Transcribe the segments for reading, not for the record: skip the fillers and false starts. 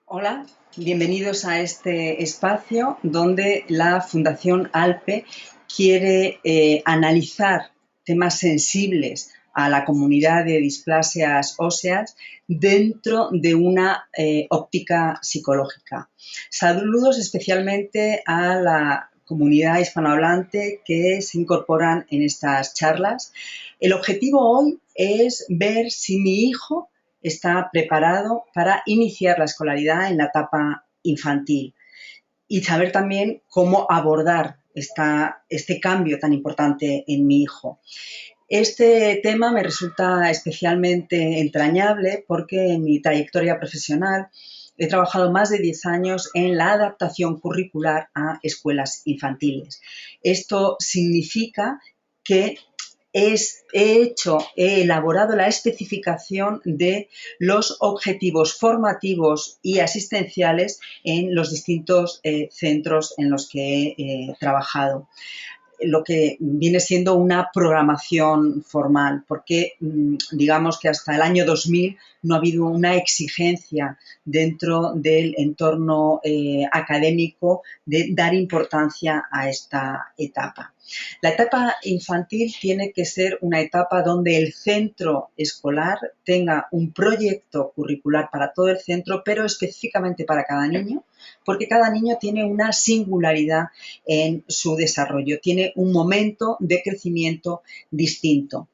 Hola, bienvenidos a este espacio donde la Fundación ALPE quiere analizar temas sensibles a la comunidad de displasias óseas dentro de una óptica psicológica. Saludos especialmente a la comunidad hispanohablante que se incorporan en estas charlas. El objetivo hoy es ver si mi hijo está preparado para iniciar la escolaridad en la etapa infantil y saber también cómo abordar este cambio tan importante en mi hijo. Este tema me resulta especialmente entrañable porque en mi trayectoria profesional he trabajado más de 10 años en la adaptación curricular a escuelas infantiles. Esto significa que he elaborado la especificación de los objetivos formativos y asistenciales en los distintos centros en los que he trabajado, lo que viene siendo una programación formal, porque digamos que hasta el año 2000 no ha habido una exigencia dentro del entorno académico de dar importancia a esta etapa. La etapa infantil tiene que ser una etapa donde el centro escolar tenga un proyecto curricular para todo el centro, pero específicamente para cada niño, porque cada niño tiene una singularidad en su desarrollo, tiene un momento de crecimiento distinto,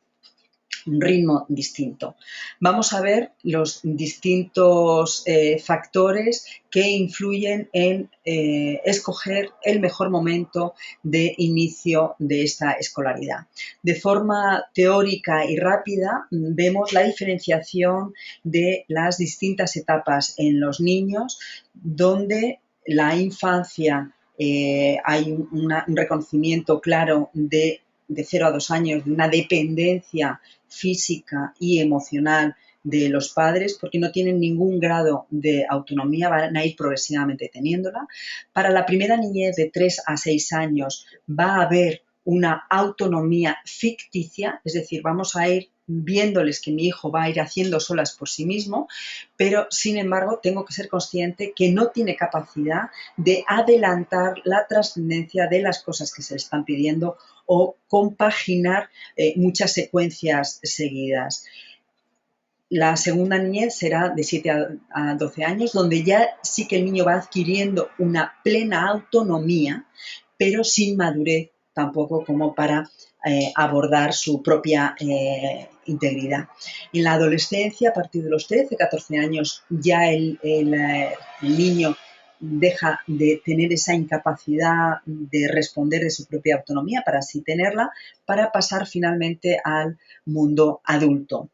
un ritmo distinto. Vamos a ver los distintos factores que influyen en escoger el mejor momento de inicio de esta escolaridad. De forma teórica y rápida vemos la diferenciación de las distintas etapas en los niños, donde la infancia hay un reconocimiento claro de 0 a 2 años de una dependencia física y emocional de los padres, porque no tienen ningún grado de autonomía, van a ir progresivamente teniéndola. Para la primera niñez de 3 a 6 años va a haber una autonomía ficticia, es decir, vamos a ir viéndoles que mi hijo va a ir haciendo solas por sí mismo, pero sin embargo tengo que ser consciente que no tiene capacidad de adelantar la trascendencia de las cosas que se le están pidiendo o compaginar muchas secuencias seguidas. La segunda niñez será de 7 a 12 años, donde ya sí que el niño va adquiriendo una plena autonomía, pero sin madurez tampoco como para abordar su propia integridad. En la adolescencia, a partir de los 13, 14 años, ya el niño deja de tener esa incapacidad de responder de su propia autonomía para así tenerla, para pasar finalmente al mundo adulto.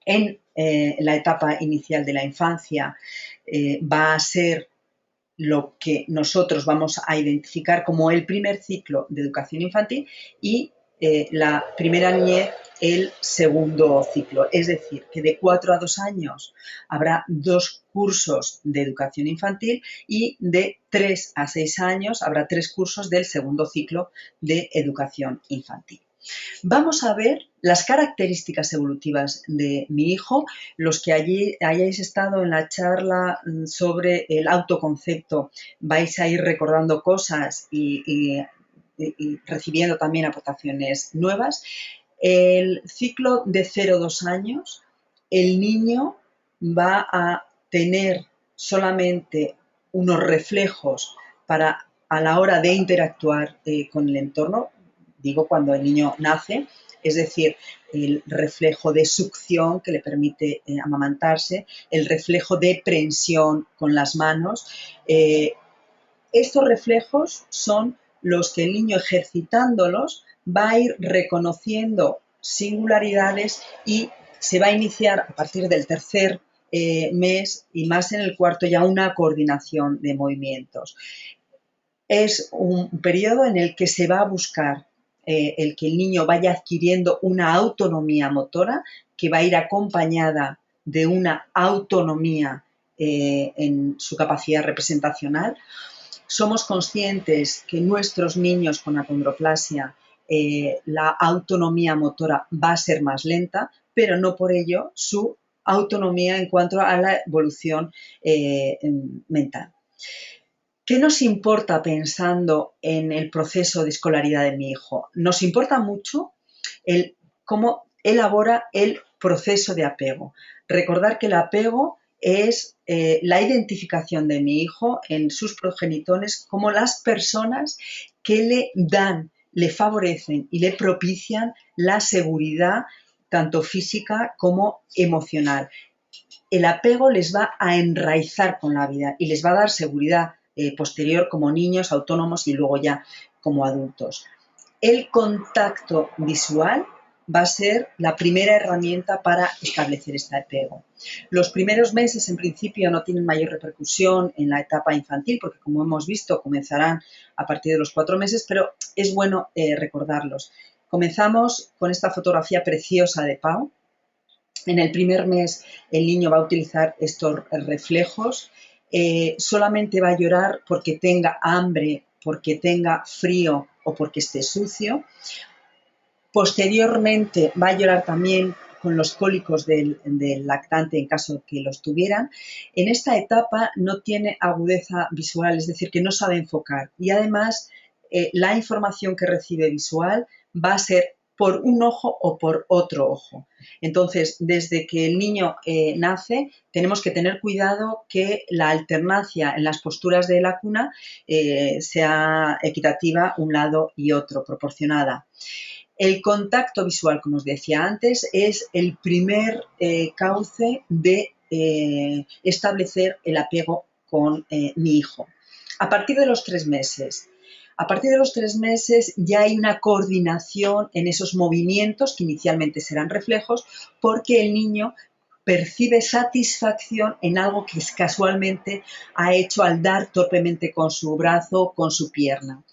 En la etapa inicial de la infancia va a ser lo que nosotros vamos a identificar como el primer ciclo de educación infantil y la primera niñez el segundo ciclo. Es decir, que de 4 a 2 años habrá 2 cursos de educación infantil y de 3 a 6 años habrá 3 cursos del segundo ciclo de educación infantil. Vamos a ver las características evolutivas de mi hijo. Los que allí hayáis estado en la charla sobre el autoconcepto vais a ir recordando cosas y recibiendo también aportaciones nuevas. El ciclo de 0 a 2 años, el niño va a tener solamente unos reflejos para a la hora de interactuar con el entorno, digo cuando el niño nace, es decir, el reflejo de succión que le permite amamantarse, el reflejo de prensión con las manos. Estos reflejos son los que el niño, ejercitándolos, va a ir reconociendo singularidades y se va a iniciar a partir del tercer mes y más en el cuarto ya una coordinación de movimientos. Es un periodo en el que se va a buscar el que el niño vaya adquiriendo una autonomía motora que va a ir acompañada de una autonomía en su capacidad representacional. Somos conscientes que nuestros niños con acondroplasia la autonomía motora va a ser más lenta, pero no por ello su autonomía en cuanto a la evolución mental. ¿Qué nos importa pensando en el proceso de escolaridad de mi hijo? Nos importa mucho cómo elabora el proceso de apego. Recordar que el apego es la identificación de mi hijo en sus progenitores como las personas que le dan, le favorecen y le propician la seguridad tanto física como emocional. El apego les va a enraizar con la vida y les va a dar seguridad posterior como niños autónomos y luego ya como adultos. El contacto visual va a ser la primera herramienta para establecer este apego. Los primeros meses, en principio, no tienen mayor repercusión en la etapa infantil, porque como hemos visto, comenzarán a partir de los 4 meses, pero es bueno recordarlos. Comenzamos con esta fotografía preciosa de Pau. En el primer mes el niño va a utilizar estos reflejos, solamente va a llorar porque tenga hambre, porque tenga frío o porque esté sucio. Posteriormente va a llorar también con los cólicos del lactante en caso de que los tuvieran. En esta etapa no tiene agudeza visual, es decir, que no sabe enfocar. Y además la información que recibe visual va a ser por un ojo o por otro ojo. Entonces, desde que el niño nace, tenemos que tener cuidado que la alternancia en las posturas de la cuna sea equitativa un lado y otro, proporcionada. El contacto visual, como os decía antes, es el primer cauce de establecer el apego con mi hijo. A partir de los 3 meses. A partir de los 3 meses ya hay una coordinación en esos movimientos que inicialmente serán reflejos porque el niño percibe satisfacción en algo que casualmente ha hecho al dar torpemente con su brazo, con su pierna.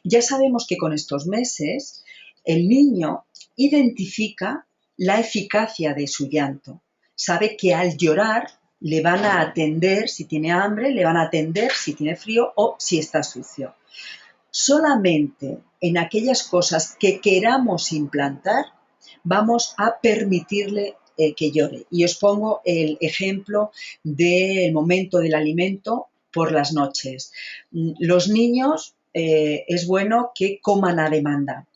Ya sabemos que con estos meses el niño identifica la eficacia de su llanto. Sabe que al llorar le van a atender si tiene hambre, le van a atender si tiene frío o si está sucio. Solamente en aquellas cosas que queramos implantar vamos a permitirle que llore. Y os pongo el ejemplo del momento del alimento por las noches. Los niños es bueno que coman a demanda,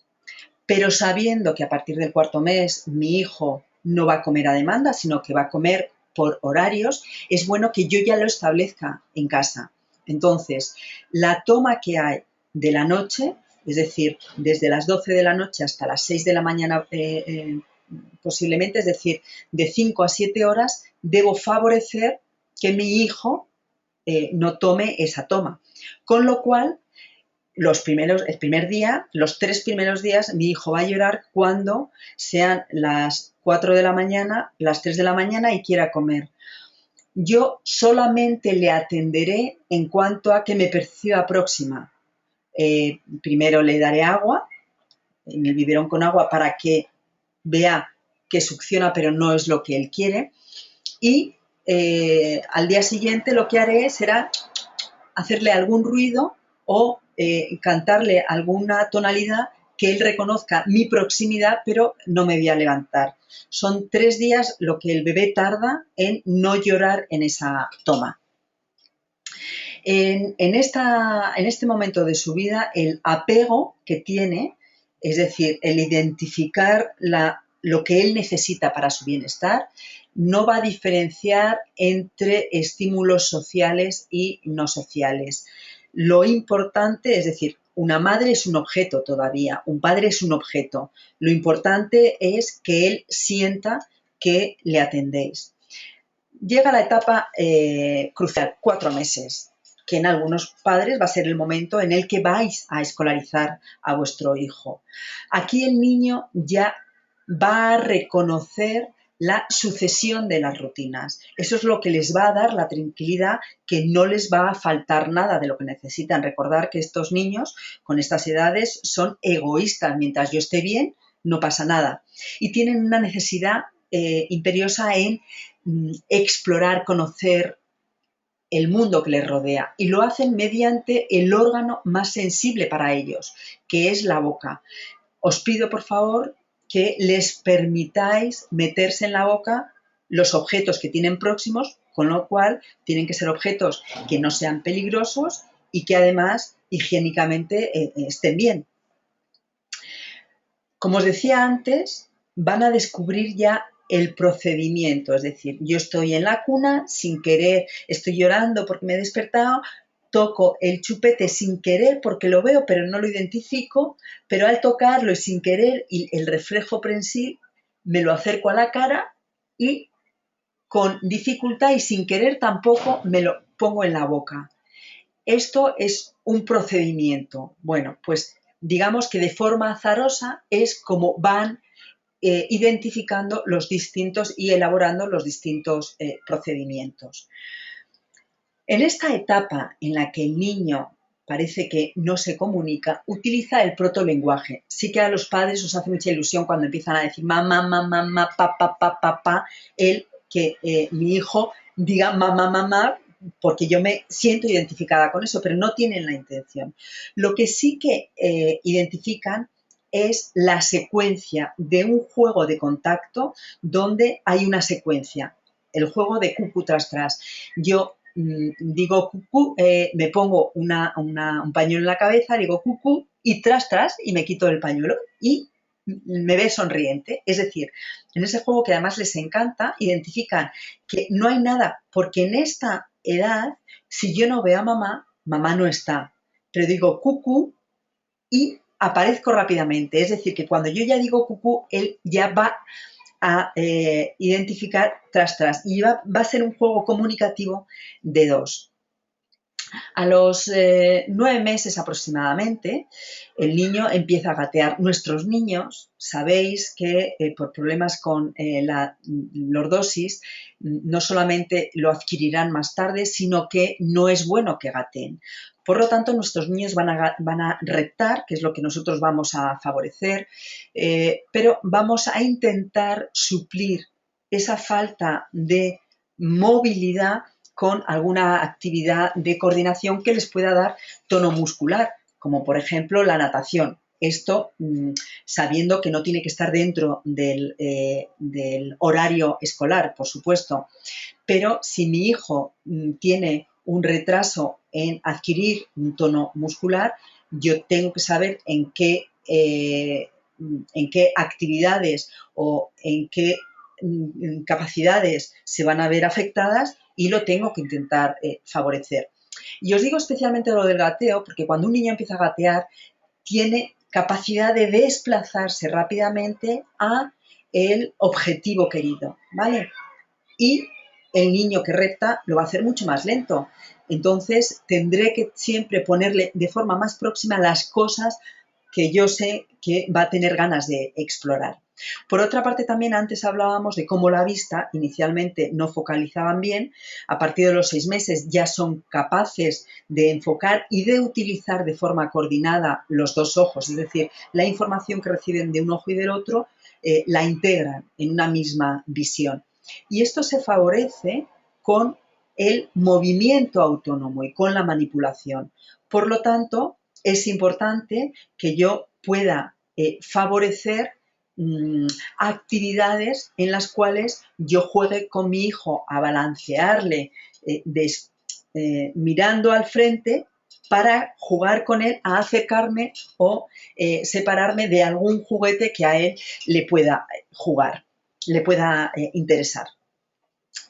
pero sabiendo que a partir del 4.º mes mi hijo no va a comer a demanda, sino que va a comer por horarios, es bueno que yo ya lo establezca en casa. Entonces, la toma que hay de la noche, es decir, desde las 12 de la noche hasta las 6 de la mañana posiblemente, es decir, de 5 a 7 horas, debo favorecer que mi hijo no tome esa toma. Con lo cual, los 3 primeros días, mi hijo va a llorar cuando sean las 4 de la mañana, las 3 de la mañana y quiera comer. Yo solamente le atenderé en cuanto a que me perciba próxima. Primero le daré agua, en el biberón con agua, para que vea que succiona, pero no es lo que él quiere. Y al día siguiente lo que haré será hacerle algún ruido o cantarle alguna tonalidad que él reconozca mi proximidad, pero no me voy a levantar. Son 3 días lo que el bebé tarda en no llorar en esa toma. En este momento de su vida, el apego que tiene, es decir, el identificar lo que él necesita para su bienestar, no va a diferenciar entre estímulos sociales y no sociales. Lo importante, es decir, una madre es un objeto todavía, un padre es un objeto. Lo importante es que él sienta que le atendéis. Llega la etapa crucial, 4 meses, que en algunos padres va a ser el momento en el que vais a escolarizar a vuestro hijo. Aquí el niño ya va a reconocer la sucesión de las rutinas. Eso es lo que les va a dar la tranquilidad, que no les va a faltar nada de lo que necesitan. Recordar que estos niños con estas edades son egoístas. Mientras yo esté bien, no pasa nada. Y tienen una necesidad imperiosa en explorar, conocer el mundo que les rodea, y lo hacen mediante el órgano más sensible para ellos, que es la boca. Os pido, por favor, que les permitáis meterse en la boca los objetos que tienen próximos, con lo cual tienen que ser objetos que no sean peligrosos y que además higiénicamente estén bien. Como os decía antes, van a descubrir ya el procedimiento, es decir, yo estoy en la cuna, sin querer, estoy llorando porque me he despertado, toco el chupete sin querer porque lo veo pero no lo identifico, pero al tocarlo y sin querer y el reflejo prensil me lo acerco a la cara y con dificultad y sin querer tampoco me lo pongo en la boca. Esto es un procedimiento. Bueno, pues digamos que de forma azarosa es como van identificando los distintos y elaborando los distintos procedimientos. En esta etapa en la que el niño parece que no se comunica, utiliza el protolenguaje. Sí que a los padres os hace mucha ilusión cuando empiezan a decir mamá, mamá, mamá, papá, papá, papá, el que mi hijo diga mamá, mamá, porque yo me siento identificada con eso, pero no tienen la intención. Lo que sí que identifican es la secuencia de un juego de contacto donde hay una secuencia, el juego de cucu tras tras. Yo digo cucú, me pongo un pañuelo en la cabeza, digo cucú y tras y me quito el pañuelo y me ve sonriente. Es decir, en ese juego que además les encanta, identifican que no hay nada, porque en esta edad, si yo no veo a mamá, mamá no está. Pero digo cucú y aparezco rápidamente. Es decir, que cuando yo ya digo cucú, él ya va a identificar tras y va a ser un juego comunicativo de dos. A los 9 meses aproximadamente, el niño empieza a gatear. Nuestros niños, sabéis que por problemas con la lordosis, no solamente lo adquirirán más tarde, sino que no es bueno que gateen. Por lo tanto, nuestros niños van a reptar, que es lo que nosotros vamos a favorecer, pero vamos a intentar suplir esa falta de movilidad con alguna actividad de coordinación que les pueda dar tono muscular, como por ejemplo la natación. Esto sabiendo que no tiene que estar dentro del horario escolar, por supuesto. Pero si mi hijo tiene un retraso en adquirir un tono muscular, yo tengo que saber en qué actividades o en qué capacidades se van a ver afectadas y lo tengo que intentar favorecer. Y os digo especialmente lo del gateo, porque cuando un niño empieza a gatear, tiene capacidad de desplazarse rápidamente a el objetivo querido, ¿vale? Y el niño que repta lo va a hacer mucho más lento. Entonces, tendré que siempre ponerle de forma más próxima las cosas que yo sé que va a tener ganas de explorar. Por otra parte, también antes hablábamos de cómo la vista inicialmente no focalizaban bien. A partir de los 6 meses ya son capaces de enfocar y de utilizar de forma coordinada los dos ojos, es decir, la información que reciben de un ojo y del otro la integran en una misma visión. Y esto se favorece con el movimiento autónomo y con la manipulación. Por lo tanto, es importante que yo pueda favorecer actividades en las cuales yo juegue con mi hijo a balancearle mirando al frente para jugar con él, a acercarme o separarme de algún juguete que a él le pueda jugar, le pueda interesar.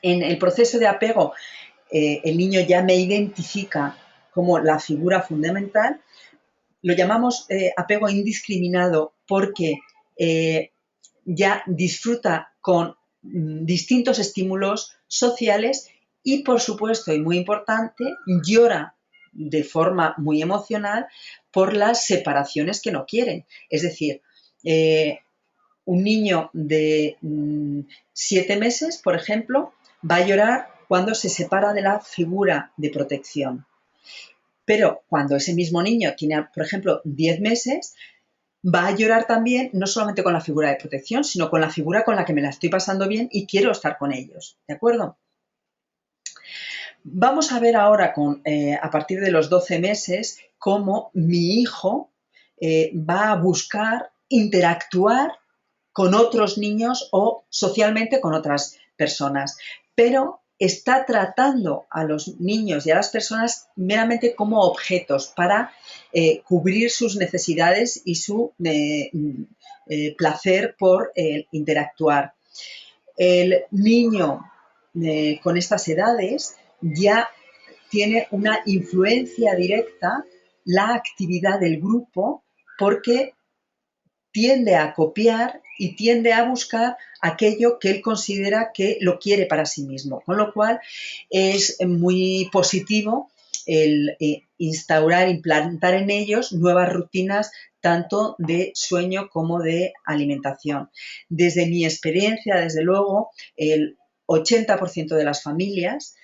En el proceso de apego, el niño ya me identifica como la figura fundamental. Lo llamamos apego indiscriminado porque ya disfruta con distintos estímulos sociales y, por supuesto, y muy importante, llora de forma muy emocional por las separaciones que no quieren. Es decir, un niño de 7 meses, por ejemplo, va a llorar cuando se separa de la figura de protección. Pero cuando ese mismo niño tiene, por ejemplo, 10 meses, va a llorar también no solamente con la figura de protección, sino con la figura con la que me la estoy pasando bien y quiero estar con ellos. ¿De acuerdo? Vamos a ver ahora, a partir de los 12 meses, cómo mi hijo va a buscar interactuar con otros niños o socialmente con otras personas, pero está tratando a los niños y a las personas meramente como objetos para cubrir sus necesidades y su placer por interactuar. El niño con estas edades ya tiene una influencia directa la actividad del grupo porque tiende a copiar y tiende a buscar aquello que él considera que lo quiere para sí mismo. Con lo cual es muy positivo el instaurar, implantar en ellos nuevas rutinas tanto de sueño como de alimentación. Desde mi experiencia, desde luego, el 80% de las familias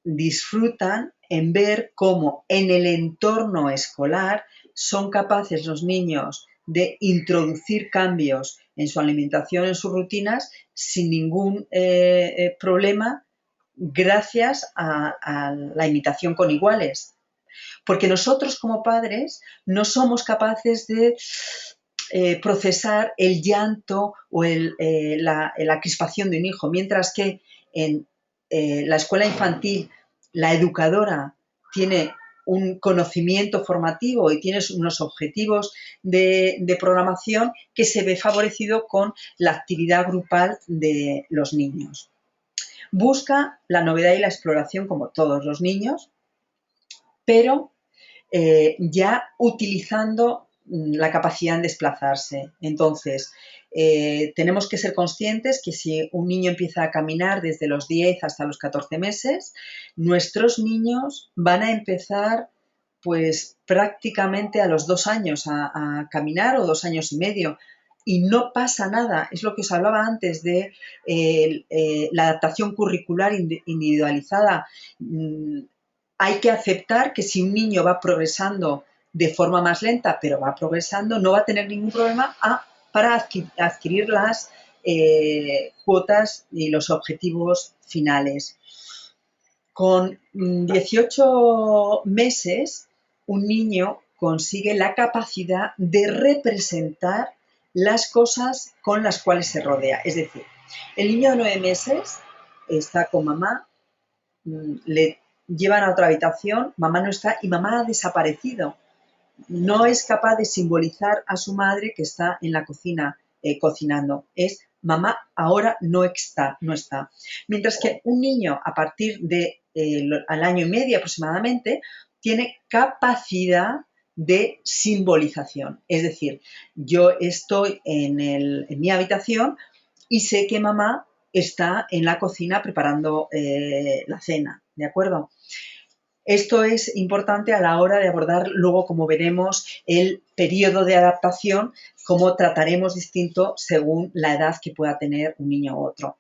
disfrutan en ver cómo en el entorno escolar son capaces los niños de introducir cambios en su alimentación, en sus rutinas, sin ningún problema, gracias a la imitación con iguales. Porque nosotros como padres no somos capaces de procesar el llanto o la crispación de un hijo, mientras que en la escuela infantil la educadora tiene un conocimiento formativo y tienes unos objetivos de programación que se ve favorecido con la actividad grupal de los niños. Busca la novedad y la exploración como todos los niños, pero ya utilizando la capacidad de desplazarse. Entonces, tenemos que ser conscientes que si un niño empieza a caminar desde los 10 hasta los 14 meses, nuestros niños van a empezar pues prácticamente a los 2 años a caminar o 2 años y medio. Y no pasa nada, es lo que os hablaba antes de la adaptación curricular individualizada. Hay que aceptar que si un niño va progresando de forma más lenta, pero va progresando, no va a tener ningún problema para adquirir las cuotas y los objetivos finales. Con 18 meses, un niño consigue la capacidad de representar las cosas con las cuales se rodea. Es decir, el niño de 9 meses está con mamá, le llevan a otra habitación, mamá no está y mamá ha desaparecido. No es capaz de simbolizar a su madre que está en la cocina cocinando. Es mamá ahora no está. Mientras que un niño a partir de al año y medio aproximadamente tiene capacidad de simbolización. Es decir, yo estoy en mi habitación y sé que mamá está en la cocina preparando la cena, ¿de acuerdo? Esto es importante a la hora de abordar luego, como veremos, el periodo de adaptación, cómo trataremos distinto según la edad que pueda tener un niño u otro.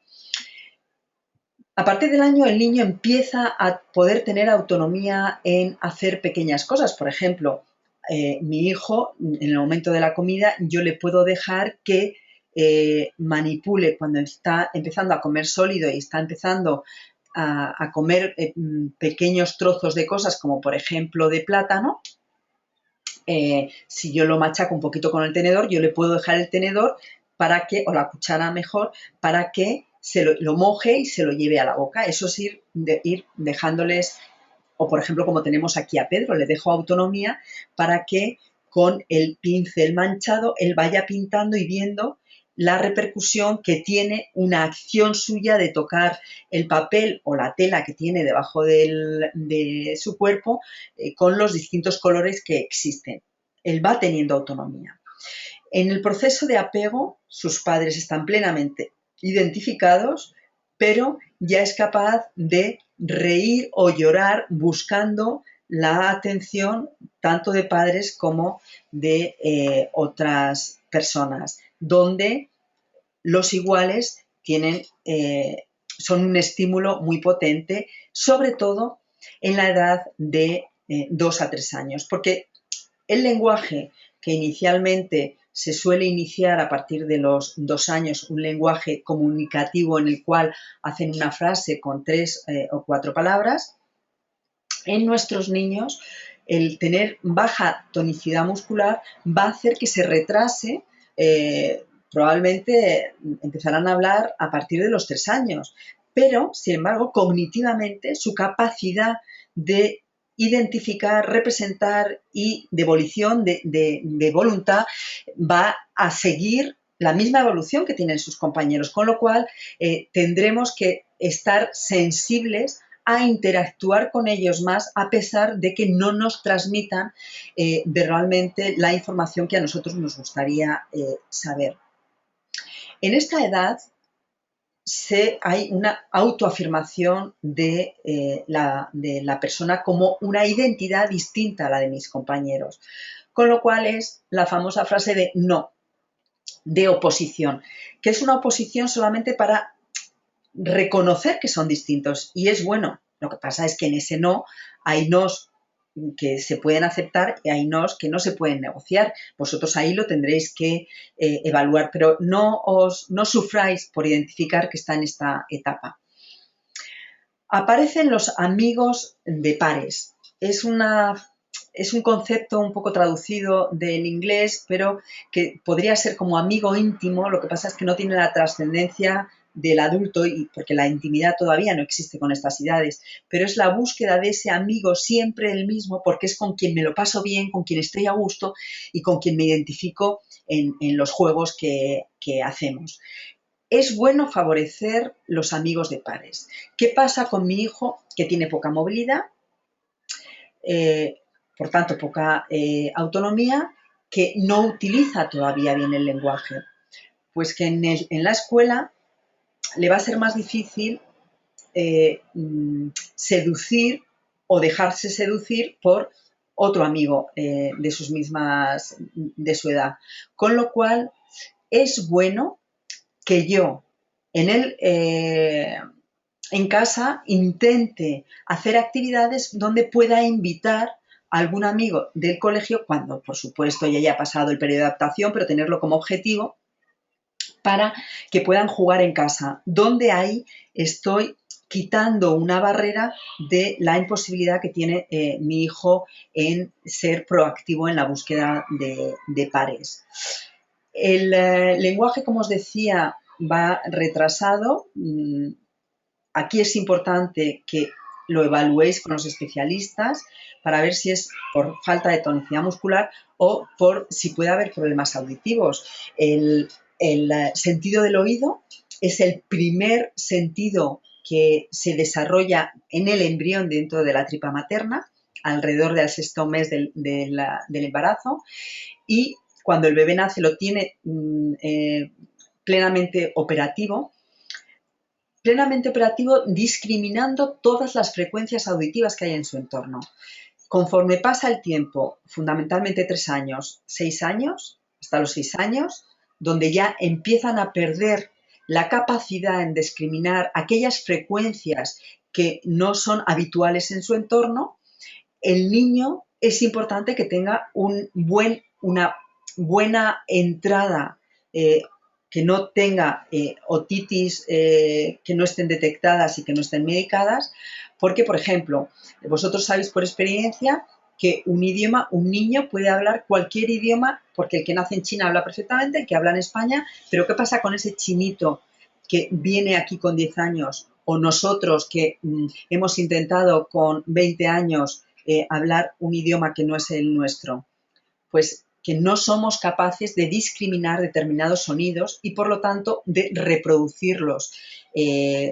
A partir del año, el niño empieza a poder tener autonomía en hacer pequeñas cosas. Por ejemplo, mi hijo, en el momento de la comida, yo le puedo dejar que manipule cuando está empezando a comer sólido y está empezando a comer pequeños trozos de cosas, como por ejemplo de plátano. Si yo lo machaco un poquito con el tenedor, yo le puedo dejar el tenedor para que, o la cuchara mejor, para que lo moje y se lo lleve a la boca. Eso es ir dejándoles, o por ejemplo, como tenemos aquí a Pedro, le dejo autonomía para que con el pincel manchado él vaya pintando y viendo la repercusión que tiene una acción suya de tocar el papel o la tela que tiene debajo de su cuerpo con los distintos colores que existen. Él va teniendo autonomía. En el proceso de apego, sus padres están plenamente identificados, pero ya es capaz de reír o llorar buscando la atención tanto de padres como de otras personas, donde los iguales son un estímulo muy potente, sobre todo en la edad de 2 a 3 años, porque el lenguaje que inicialmente se suele iniciar a partir de los 2 años, un lenguaje comunicativo en el cual hacen una frase con 3 o 4 palabras, en nuestros niños el tener baja tonicidad muscular va a hacer que se retrase probablemente empezarán a hablar a partir de los 3 años, pero, sin embargo, cognitivamente su capacidad de identificar, representar y de evolución, de voluntad, va a seguir la misma evolución que tienen sus compañeros, con lo cual tendremos que estar sensibles a interactuar con ellos más, a pesar de que no nos transmitan verbalmente la información que a nosotros nos gustaría saber. En esta edad hay una autoafirmación de la persona como una identidad distinta a la de mis compañeros, con lo cual es la famosa frase de no, de oposición, que es una oposición solamente para reconocer que son distintos, y es bueno. Lo que pasa es que en ese no hay nos que se pueden aceptar y hay nos que no se pueden negociar. Vosotros ahí lo tendréis que evaluar, pero no sufráis por identificar que está en esta etapa. Aparecen los amigos de pares. Es un concepto un poco traducido del inglés, pero que podría ser como amigo íntimo. Lo que pasa es que no tiene la trascendencia del adulto, y porque la intimidad todavía no existe con estas edades, pero es la búsqueda de ese amigo siempre el mismo, porque es con quien me lo paso bien, con quien estoy a gusto y con quien me identifico en los juegos que hacemos. Es bueno favorecer los amigos de pares. ¿Qué pasa con mi hijo que tiene poca movilidad? Por tanto, poca autonomía, que no utiliza todavía bien el lenguaje. Pues que en la escuela le va a ser más difícil seducir o dejarse seducir por otro amigo de su edad. Con lo cual, es bueno que yo en casa intente hacer actividades donde pueda invitar a algún amigo del colegio, cuando por supuesto ya haya pasado el periodo de adaptación, pero tenerlo como objetivo para que puedan jugar en casa, donde ahí estoy quitando una barrera de la imposibilidad que tiene mi hijo en ser proactivo en la búsqueda de pares. El lenguaje, como os decía, va retrasado. Aquí es importante que lo evaluéis con los especialistas para ver si es por falta de tonicidad muscular o por si puede haber problemas auditivos. El sentido del oído es el primer sentido que se desarrolla en el embrión dentro de la tripa materna, alrededor del 6º mes del embarazo, y cuando el bebé nace lo tiene plenamente operativo, discriminando todas las frecuencias auditivas que hay en su entorno. Conforme pasa el tiempo, fundamentalmente 3 años, 6 años, hasta los 6 años, donde ya empiezan a perder la capacidad en discriminar aquellas frecuencias que no son habituales en su entorno, el niño es importante que tenga una buena entrada, que no tenga otitis que no estén detectadas y que no estén medicadas, porque, por ejemplo, vosotros sabéis por experiencia que un niño puede hablar cualquier idioma, porque el que nace en China habla perfectamente, el que habla en España, pero ¿qué pasa con ese chinito que viene aquí con 10 años, o nosotros que hemos intentado con 20 años hablar un idioma que no es el nuestro? Pues que no somos capaces de discriminar determinados sonidos y, por lo tanto, de reproducirlos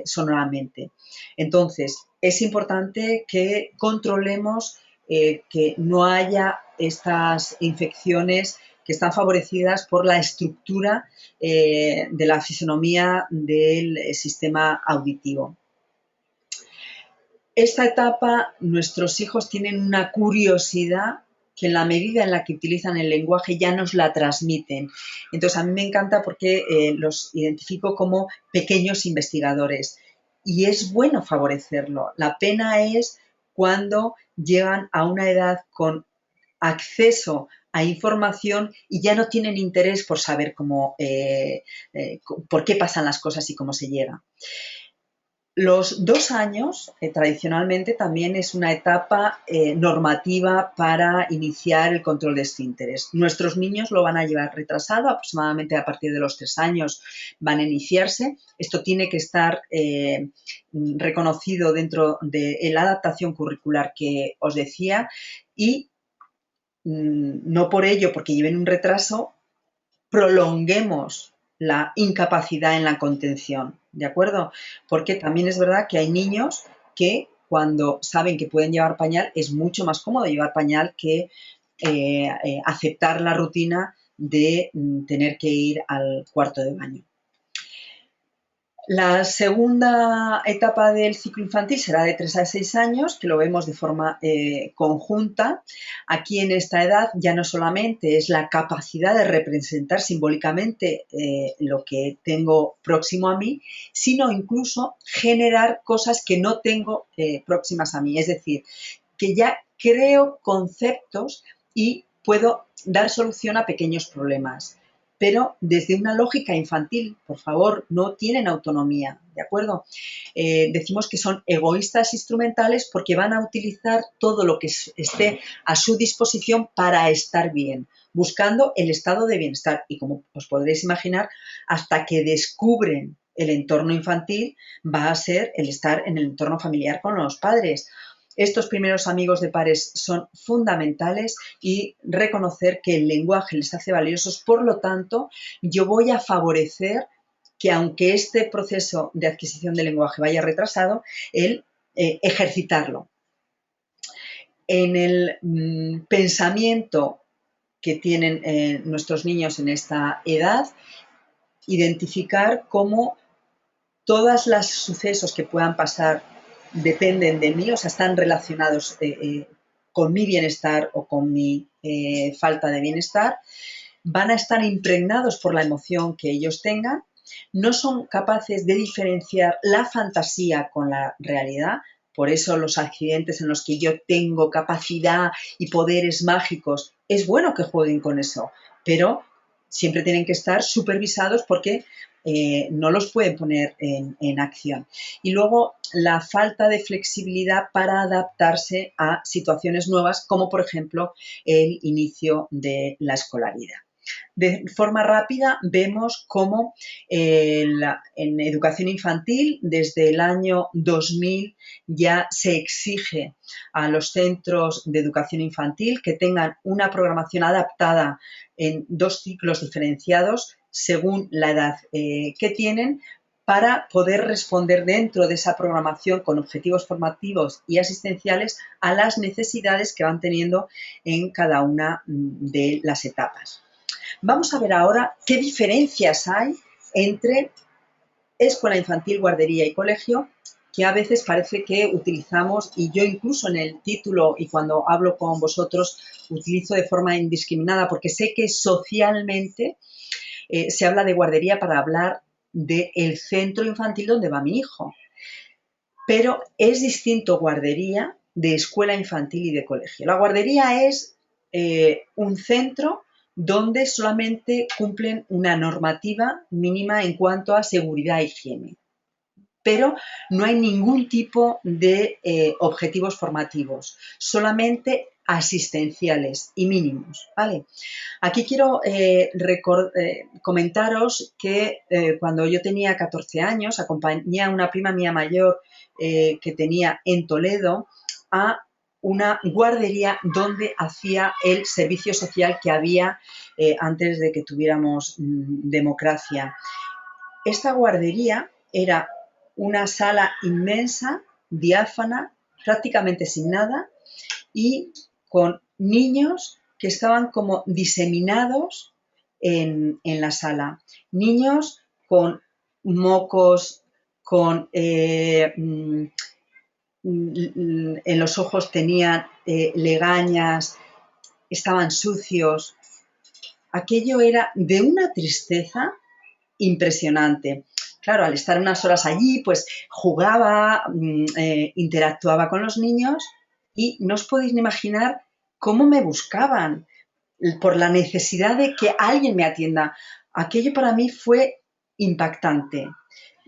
sonoramente. Entonces, es importante que controlemos que no haya estas infecciones que están favorecidas por la estructura de la fisonomía del sistema auditivo. Esta etapa, nuestros hijos tienen una curiosidad que en la medida en la que utilizan el lenguaje ya nos la transmiten. Entonces, a mí me encanta porque los identifico como pequeños investigadores y es bueno favorecerlo. La pena es cuando llegan a una edad con acceso a información y ya no tienen interés por saber por qué pasan las cosas y cómo se llega. Los 2 años, tradicionalmente, también es una etapa normativa para iniciar el control de esfínteres. Nuestros niños lo van a llevar retrasado, aproximadamente a partir de los 3 años van a iniciarse. Esto tiene que estar reconocido dentro de la adaptación curricular que os decía y no por ello, porque lleven un retraso, prolonguemos la incapacidad en la contención, ¿de acuerdo? Porque también es verdad que hay niños que cuando saben que pueden llevar pañal es mucho más cómodo llevar pañal que aceptar la rutina de tener que ir al cuarto de baño. La segunda etapa del ciclo infantil será de 3 a 6 años, que lo vemos de forma conjunta. Aquí en esta edad ya no solamente es la capacidad de representar simbólicamente lo que tengo próximo a mí, sino incluso generar cosas que no tengo próximas a mí. Es decir, que ya creo conceptos y puedo dar solución a pequeños problemas, pero desde una lógica infantil. Por favor, no tienen autonomía, ¿de acuerdo? Decimos que son egoístas instrumentales porque van a utilizar todo lo que esté a su disposición para estar bien, buscando el estado de bienestar. Y como os podréis imaginar, hasta que descubren el entorno infantil, va a ser el estar en el entorno familiar con los padres. Estos primeros amigos de pares son fundamentales y reconocer que el lenguaje les hace valiosos. Por lo tanto, yo voy a favorecer que, aunque este proceso de adquisición del lenguaje vaya retrasado, el ejercitarlo. En el pensamiento que tienen nuestros niños en esta edad, identificar cómo todos los sucesos que puedan pasar dependen de mí, o sea, están relacionados con mi bienestar o con mi falta de bienestar, van a estar impregnados por la emoción que ellos tengan, no son capaces de diferenciar la fantasía con la realidad. Por eso los accidentes en los que yo tengo capacidad y poderes mágicos, es bueno que jueguen con eso, pero siempre tienen que estar supervisados porque no los pueden poner en acción. Y luego la falta de flexibilidad para adaptarse a situaciones nuevas, como por ejemplo el inicio de la escolaridad. De forma rápida vemos cómo en educación infantil desde el año 2000 ya se exige a los centros de educación infantil que tengan una programación adaptada en 2 ciclos diferenciados según la edad que tienen, para poder responder dentro de esa programación con objetivos formativos y asistenciales a las necesidades que van teniendo en cada una de las etapas. Vamos a ver ahora qué diferencias hay entre escuela infantil, guardería y colegio, que a veces parece que utilizamos, y yo incluso en el título y cuando hablo con vosotros utilizo de forma indiscriminada, porque sé que socialmente se habla de guardería para hablar del centro infantil donde va mi hijo. Pero es distinto guardería de escuela infantil y de colegio. La guardería es un centro donde solamente cumplen una normativa mínima en cuanto a seguridad e higiene, pero no hay ningún tipo de objetivos formativos, solamente asistenciales y mínimos, ¿vale? Aquí quiero comentaros que cuando yo tenía 14 años acompañé a una prima mía mayor que tenía en Toledo a una guardería donde hacía el servicio social que había antes de que tuviéramos democracia. Esta guardería era una sala inmensa, diáfana, prácticamente sin nada, y con niños que estaban como diseminados en la sala. Niños con mocos, con en los ojos tenían legañas, estaban sucios. Aquello era de una tristeza impresionante. Claro, al estar unas horas allí, pues jugaba, interactuaba con los niños y no os podéis ni imaginar cómo me buscaban por la necesidad de que alguien me atienda. Aquello para mí fue impactante.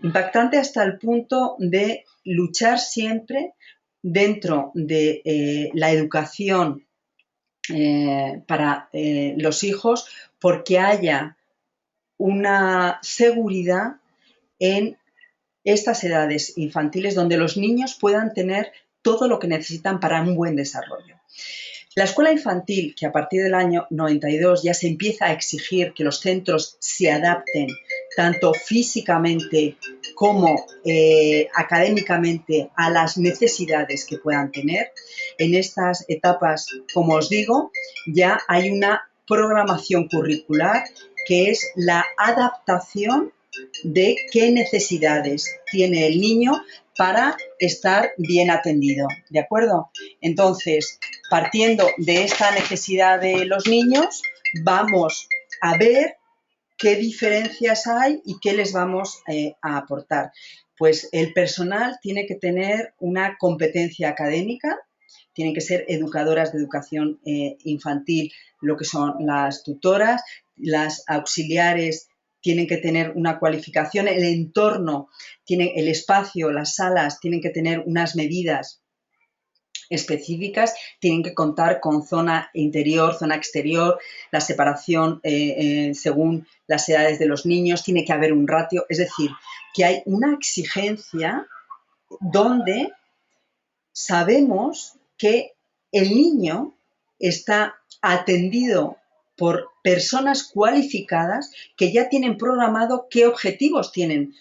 Impactante hasta el punto de luchar siempre dentro de la educación para los hijos porque haya una seguridad en estas edades infantiles donde los niños puedan tener todo lo que necesitan para un buen desarrollo. La escuela infantil, que a partir del año 92 ya se empieza a exigir que los centros se adapten tanto físicamente como académicamente a las necesidades que puedan tener, en estas etapas, como os digo, ya hay una programación curricular que es la adaptación de qué necesidades tiene el niño para estar bien atendido, ¿de acuerdo? Entonces, partiendo de esta necesidad de los niños, vamos a ver qué diferencias hay y qué les vamos a aportar. Pues el personal tiene que tener una competencia académica, tienen que ser educadoras de educación infantil, lo que son las tutoras, las auxiliares tienen que tener una cualificación, el entorno, el espacio, las salas tienen que tener unas medidas específicas, tienen que contar con zona interior, zona exterior, la separación según las edades de los niños, tiene que haber un ratio, es decir, que hay una exigencia donde sabemos que el niño está atendido por personas cualificadas que ya tienen programado qué objetivos tienen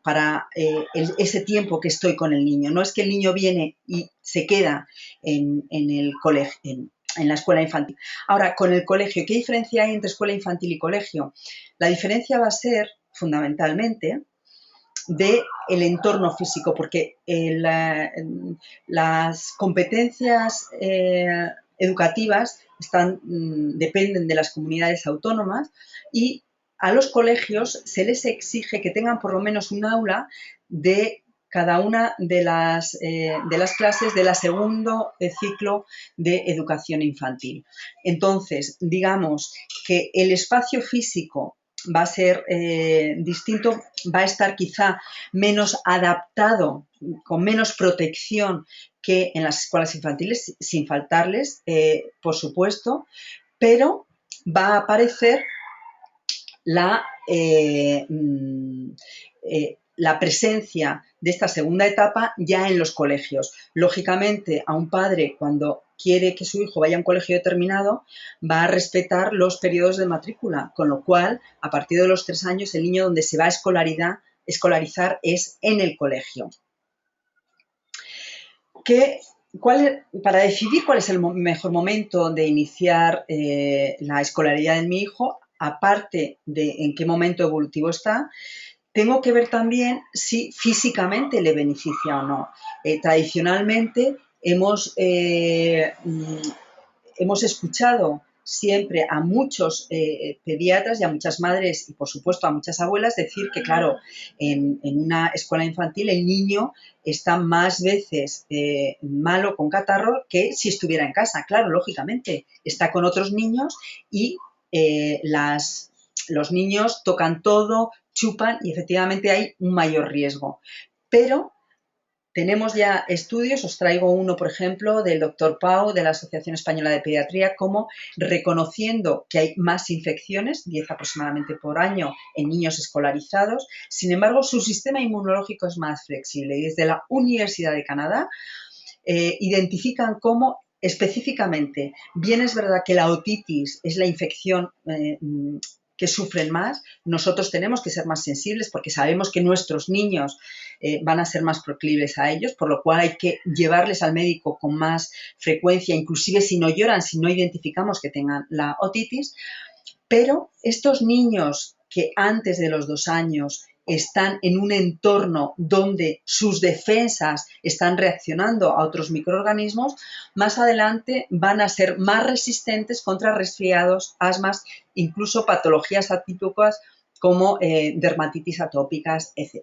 para ese tiempo que estoy con el niño. No es que el niño viene y se queda en el colegio, en la escuela infantil. Ahora, con el colegio, ¿qué diferencia hay entre escuela infantil y colegio? La diferencia va a ser, fundamentalmente, del entorno físico, porque las competencias educativas dependen de las comunidades autónomas y a los colegios se les exige que tengan por lo menos un aula de cada una de las clases del segundo ciclo de educación infantil. Entonces, digamos que el espacio físico va a ser distinto, va a estar quizá menos adaptado, con menos protección que en las escuelas infantiles, sin faltarles, por supuesto, pero va a aparecer la presencia de esta segunda etapa ya en los colegios. Lógicamente, a un padre, cuando quiere que su hijo vaya a un colegio determinado, va a respetar los periodos de matrícula, con lo cual, a partir de los 3 años, el niño donde se va a escolarizar es en el colegio. Para decidir cuál es el mejor momento de iniciar la escolaridad de mi hijo, aparte de en qué momento evolutivo está, tengo que ver también si físicamente le beneficia o no. Tradicionalmente hemos escuchado siempre a muchos pediatras y a muchas madres y, por supuesto, a muchas abuelas decir que, claro, en una escuela infantil el niño está más veces malo con catarro que si estuviera en casa. Claro, lógicamente, está con otros niños y los niños tocan todo, chupan y efectivamente hay un mayor riesgo. Pero tenemos ya estudios, os traigo uno, por ejemplo, del doctor Pau, de la Asociación Española de Pediatría, como reconociendo que hay más infecciones, 10 aproximadamente por año, en niños escolarizados. Sin embargo, su sistema inmunológico es más flexible y desde la Universidad de Canadá identifican cómo específicamente, bien es verdad que la otitis es la infección que sufren más, nosotros tenemos que ser más sensibles porque sabemos que nuestros niños van a ser más proclives a ellos, por lo cual hay que llevarles al médico con más frecuencia, inclusive si no lloran, si no identificamos que tengan la otitis. Pero estos niños que antes de los 2 años están en un entorno donde sus defensas están reaccionando a otros microorganismos, más adelante van a ser más resistentes contra resfriados, asmas, incluso patologías atípicas como dermatitis atópicas, etc.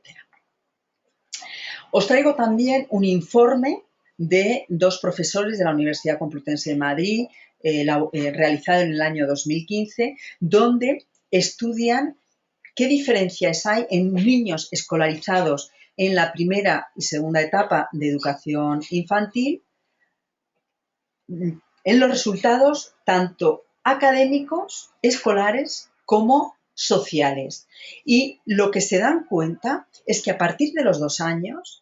Os traigo también un informe de 2 profesores de la Universidad Complutense de Madrid, realizado en el año 2015, donde estudian ¿Qué diferencias hay en niños escolarizados en la primera y segunda etapa de educación infantil en los resultados tanto académicos, escolares, como sociales? Y lo que se dan cuenta es que a partir de los 2 años,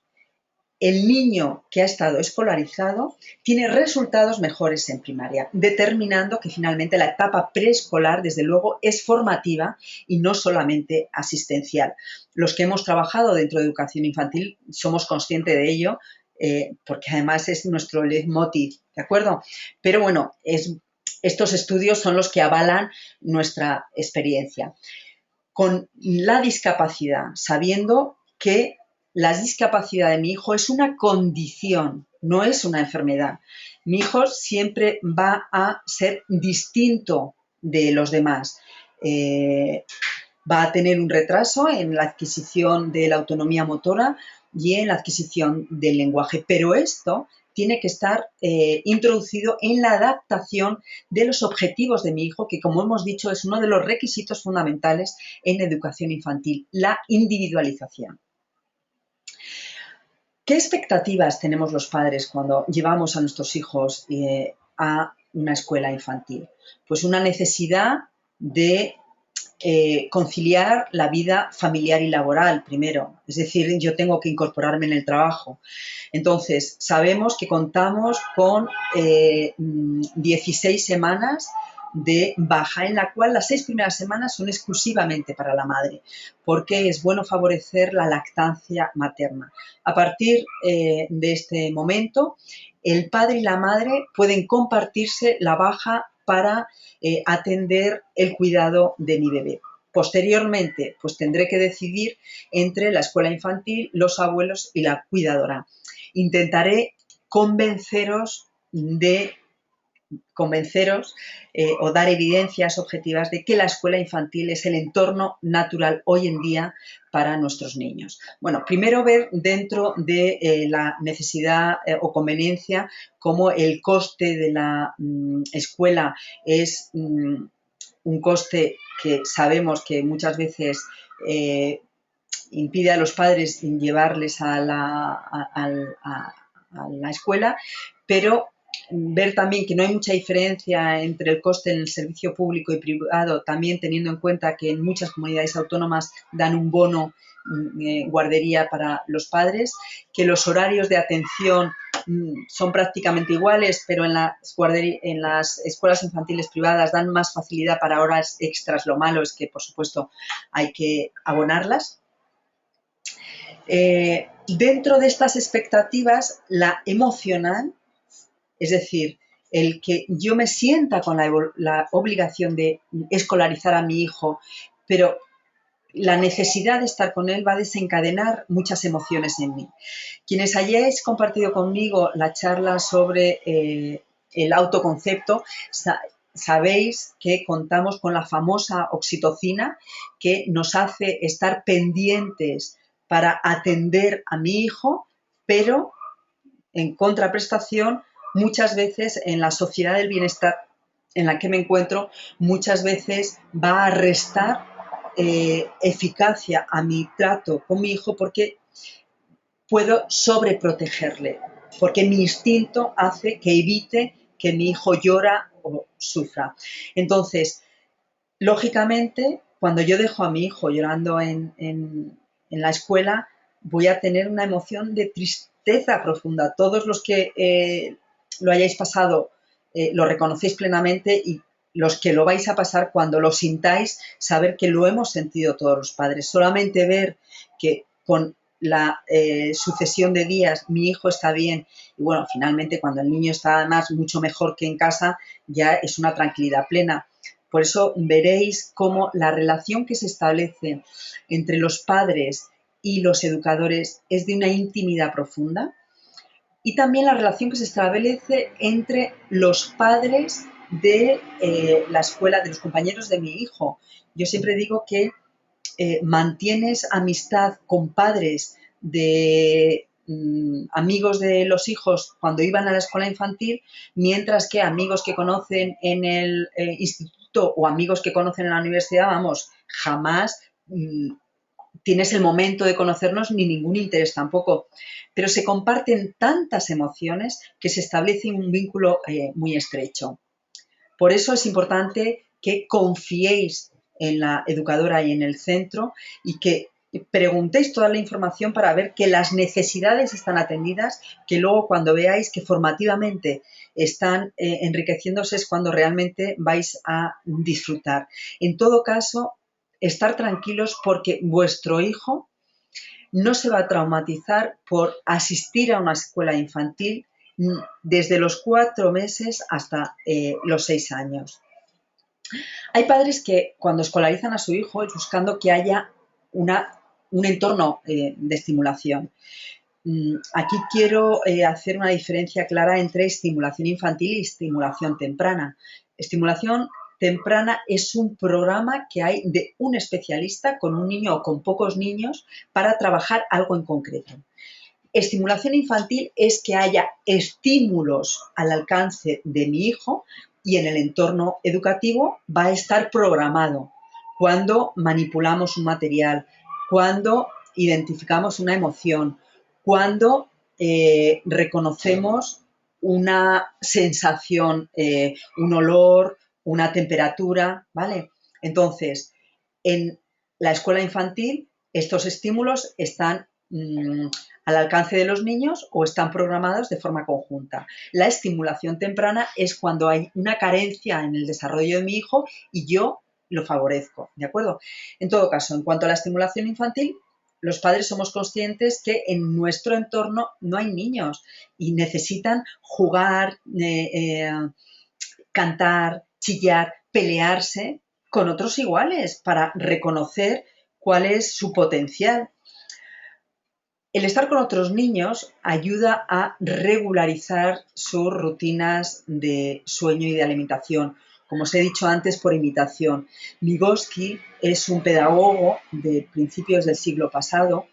el niño que ha estado escolarizado tiene resultados mejores en primaria, determinando que finalmente la etapa preescolar, desde luego, es formativa y no solamente asistencial. Los que hemos trabajado dentro de educación infantil somos conscientes de ello, porque además es nuestro leitmotiv, ¿de acuerdo? Pero bueno, estos estudios son los que avalan nuestra experiencia. Con la discapacidad, sabiendo que la discapacidad de mi hijo es una condición, no es una enfermedad. Mi hijo siempre va a ser distinto de los demás. Va a tener un retraso en la adquisición de la autonomía motora y en la adquisición del lenguaje, pero esto tiene que estar introducido en la adaptación de los objetivos de mi hijo, que como hemos dicho es uno de los requisitos fundamentales en educación infantil, la individualización. ¿Qué expectativas tenemos los padres cuando llevamos a nuestros hijos a una escuela infantil? Pues una necesidad de conciliar la vida familiar y laboral primero, es decir, yo tengo que incorporarme en el trabajo. Entonces, sabemos que contamos con 16 semanas de baja, en la cual las 6 primeras semanas son exclusivamente para la madre, porque es bueno favorecer la lactancia materna. A partir de este momento, el padre y la madre pueden compartirse la baja para atender el cuidado de mi bebé. Posteriormente, pues tendré que decidir entre la escuela infantil, los abuelos y la cuidadora. Intentaré convenceros o dar evidencias objetivas de que la escuela infantil es el entorno natural hoy en día para nuestros niños. Bueno, primero ver dentro de la necesidad o conveniencia cómo el coste de la escuela es un coste que sabemos que muchas veces impide a los padres llevarles a la escuela, pero ver también que no hay mucha diferencia entre el coste en el servicio público y privado, también teniendo en cuenta que en muchas comunidades autónomas dan un bono guardería para los padres, que los horarios de atención son prácticamente iguales, pero en las escuelas infantiles privadas dan más facilidad para horas extras. Lo malo es que, por supuesto, hay que abonarlas. Dentro de estas expectativas, la emocional, es decir, el que yo me sienta con la obligación de escolarizar a mi hijo, pero la necesidad de estar con él va a desencadenar muchas emociones en mí. Quienes hayáis compartido conmigo la charla sobre el autoconcepto, sabéis que contamos con la famosa oxitocina, que nos hace estar pendientes para atender a mi hijo, pero en contraprestación, muchas veces en la sociedad del bienestar en la que me encuentro, muchas veces va a restar eficacia a mi trato con mi hijo, porque puedo sobreprotegerle, porque mi instinto hace que evite que mi hijo llora o sufra. Entonces, lógicamente, cuando yo dejo a mi hijo llorando en la escuela, voy a tener una emoción de tristeza profunda. Todos los que lo hayáis pasado lo reconocéis plenamente, y los que lo vais a pasar, cuando lo sintáis, saber que lo hemos sentido todos los padres. Solamente ver que con la sucesión de días mi hijo está bien, y bueno, finalmente cuando el niño está además mucho mejor que en casa, ya es una tranquilidad plena. Por eso veréis cómo la relación que se establece entre los padres y los educadores es de una intimidad profunda, y también la relación que se establece entre los padres de la escuela, de los compañeros de mi hijo. Yo siempre digo que mantienes amistad con padres de amigos de los hijos cuando iban a la escuela infantil, mientras que amigos que conocen en el instituto o amigos que conocen en la universidad, vamos, jamás tienes el momento de conocernos ni ningún interés tampoco, pero se comparten tantas emociones que se establece un vínculo muy estrecho. Por eso es importante que confiéis en la educadora y en el centro y que preguntéis toda la información para ver que las necesidades están atendidas, que luego cuando veáis que formativamente están enriqueciéndose es cuando realmente vais a disfrutar. En todo caso, estar tranquilos porque vuestro hijo no se va a traumatizar por asistir a una escuela infantil desde los 4 meses hasta los 6 años. Hay padres que cuando escolarizan a su hijo es buscando que haya un entorno de estimulación. Aquí quiero hacer una diferencia clara entre estimulación infantil y estimulación temprana. Estimulación temprana es un programa que hay de un especialista con un niño o con pocos niños para trabajar algo en concreto. Estimulación infantil es que haya estímulos al alcance de mi hijo y en el entorno educativo va a estar programado cuando manipulamos un material, cuando identificamos una emoción, cuando reconocemos una sensación, un olor, una temperatura, ¿vale? Entonces, en la escuela infantil estos estímulos están al alcance de los niños o están programados de forma conjunta. La estimulación temprana es cuando hay una carencia en el desarrollo de mi hijo y yo lo favorezco, ¿de acuerdo? En todo caso, en cuanto a la estimulación infantil, los padres somos conscientes que en nuestro entorno no hay niños y necesitan jugar, cantar, chillar, pelearse con otros iguales para reconocer cuál es su potencial. El estar con otros niños ayuda a regularizar sus rutinas de sueño y de alimentación, como os he dicho antes, por imitación. Vygotsky es un pedagogo de principios del siglo pasado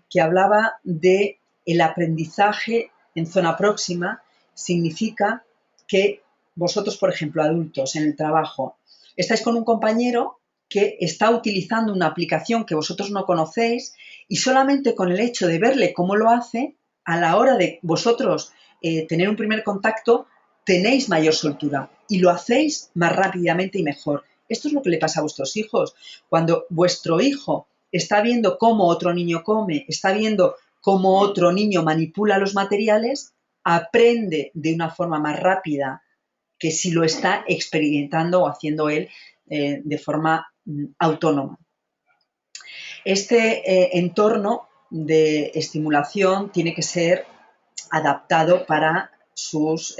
que hablaba de el aprendizaje en zona próxima. Significa que vosotros, por ejemplo, adultos en el trabajo, estáis con un compañero que está utilizando una aplicación que vosotros no conocéis y solamente con el hecho de verle cómo lo hace, a la hora de vosotros tener un primer contacto, tenéis mayor soltura y lo hacéis más rápidamente y mejor. Esto es lo que le pasa a vuestros hijos. Cuando vuestro hijo está viendo cómo otro niño come, está viendo cómo otro niño manipula los materiales, aprende de una forma más rápida que si lo está experimentando o haciendo él de forma autónoma. Este entorno de estimulación tiene que ser adaptado para sus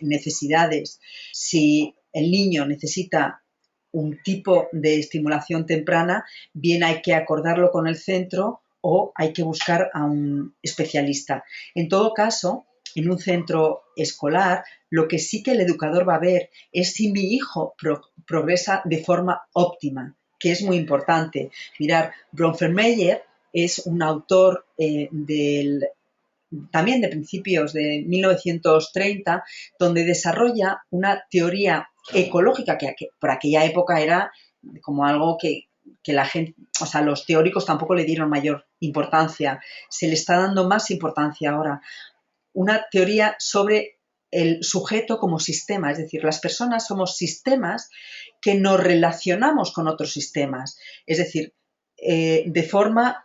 necesidades. Si el niño necesita un tipo de estimulación temprana, bien hay que acordarlo con el centro o hay que buscar a un especialista. En todo caso, en un centro escolar, lo que sí que el educador va a ver es si mi hijo progresa de forma óptima, que es muy importante. Mirar, Bronfenmeyer es un autor también de principios de 1930, donde desarrolla una teoría ecológica que por aquella época era como algo que la gente, o sea, los teóricos tampoco le dieron mayor importancia. Se le está dando más importancia ahora. Una teoría sobre el sujeto como sistema, es decir, las personas somos sistemas que nos relacionamos con otros sistemas, es decir, de forma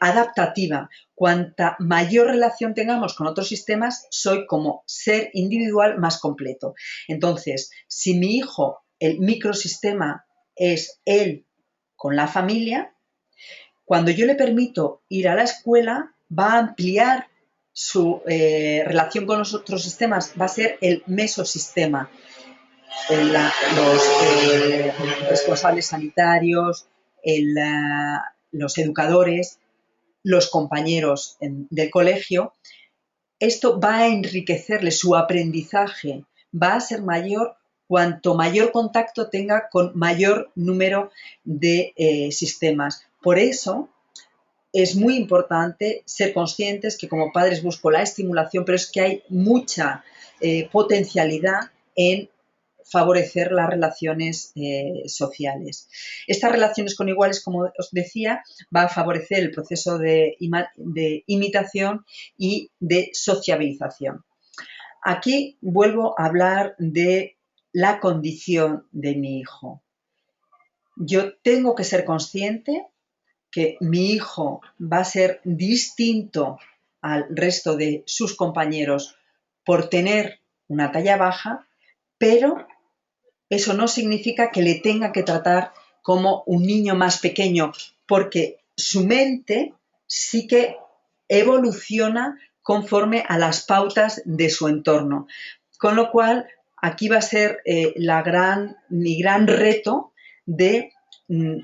adaptativa. Cuanta mayor relación tengamos con otros sistemas, soy como ser individual más completo. Entonces, si mi hijo, el microsistema es él con la familia, cuando yo le permito ir a la escuela, va a ampliar su relación con los otros sistemas, va a ser el mesosistema. Los responsables sanitarios, los educadores, los compañeros del colegio. Esto va a enriquecerle su aprendizaje, va a ser mayor cuanto mayor contacto tenga con mayor número de sistemas. Por eso es muy importante ser conscientes que como padres busco la estimulación, pero es que hay mucha potencialidad en favorecer las relaciones sociales. Estas relaciones con iguales, como os decía, va a favorecer el proceso de imitación y de sociabilización. Aquí vuelvo a hablar de la condición de mi hijo. Yo tengo que ser consciente que mi hijo va a ser distinto al resto de sus compañeros por tener una talla baja, pero eso no significa que le tenga que tratar como un niño más pequeño, porque su mente sí que evoluciona conforme a las pautas de su entorno. Con lo cual, aquí va a ser mi gran reto de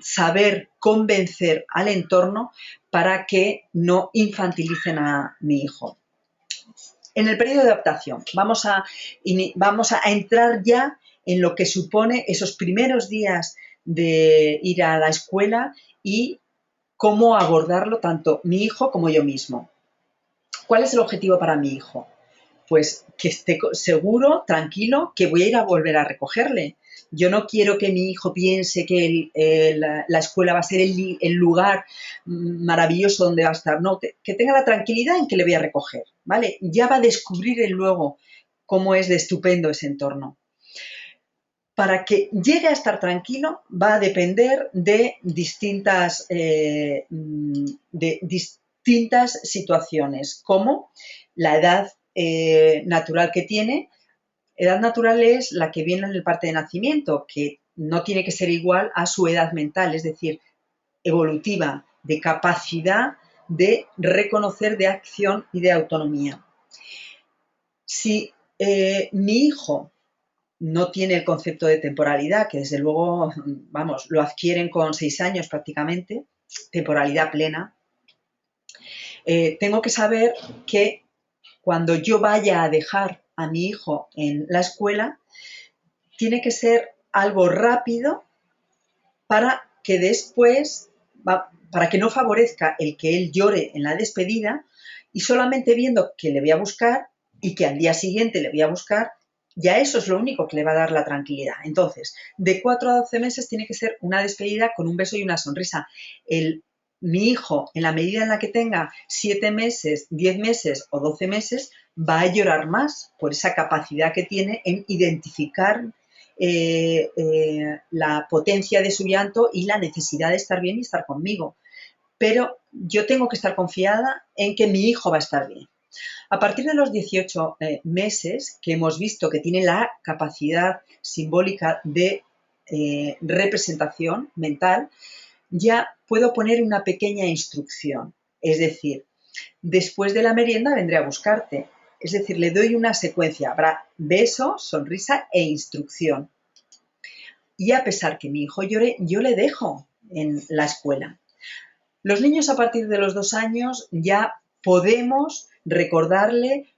saber convencer al entorno para que no infantilicen a mi hijo. En el periodo de adaptación vamos a entrar ya en lo que supone esos primeros días de ir a la escuela y cómo abordarlo tanto mi hijo como yo mismo. ¿Cuál es el objetivo para mi hijo? Pues que esté seguro, tranquilo, que voy a ir a volver a recogerle. Yo no quiero que mi hijo piense que la escuela va a ser el lugar maravilloso donde va a estar. No, que tenga la tranquilidad en que le voy a recoger, ¿vale? Ya va a descubrir él luego cómo es de estupendo ese entorno. Para que llegue a estar tranquilo va a depender de distintas situaciones, como la edad natural que tiene. Edad natural es la que viene en el parte de nacimiento, que no tiene que ser igual a su edad mental, es decir, evolutiva, de capacidad de reconocer, de acción y de autonomía. Si mi hijo no tiene el concepto de temporalidad, que desde luego, vamos, lo adquieren con 6 años prácticamente, temporalidad plena, tengo que saber que cuando yo vaya a dejar a mi hijo en la escuela, tiene que ser algo rápido para que después, para que no favorezca el que él llore en la despedida, y solamente viendo que le voy a buscar y que al día siguiente le voy a buscar, ya eso es lo único que le va a dar la tranquilidad. Entonces, de 4 a 12 meses tiene que ser una despedida con un beso y una sonrisa. Mi hijo, en la medida en la que tenga 7 meses, 10 meses o 12 meses, va a llorar más por esa capacidad que tiene en identificar la potencia de su llanto y la necesidad de estar bien y estar conmigo. Pero yo tengo que estar confiada en que mi hijo va a estar bien. A partir de los 18 meses, que hemos visto que tiene la capacidad simbólica de representación mental, ya puedo poner una pequeña instrucción. Es decir, después de la merienda vendré a buscarte. Es decir, le doy una secuencia. Habrá beso, sonrisa e instrucción. Y a pesar que mi hijo llore, yo le dejo en la escuela. Los niños a partir de los 2 años ya podemos recordarle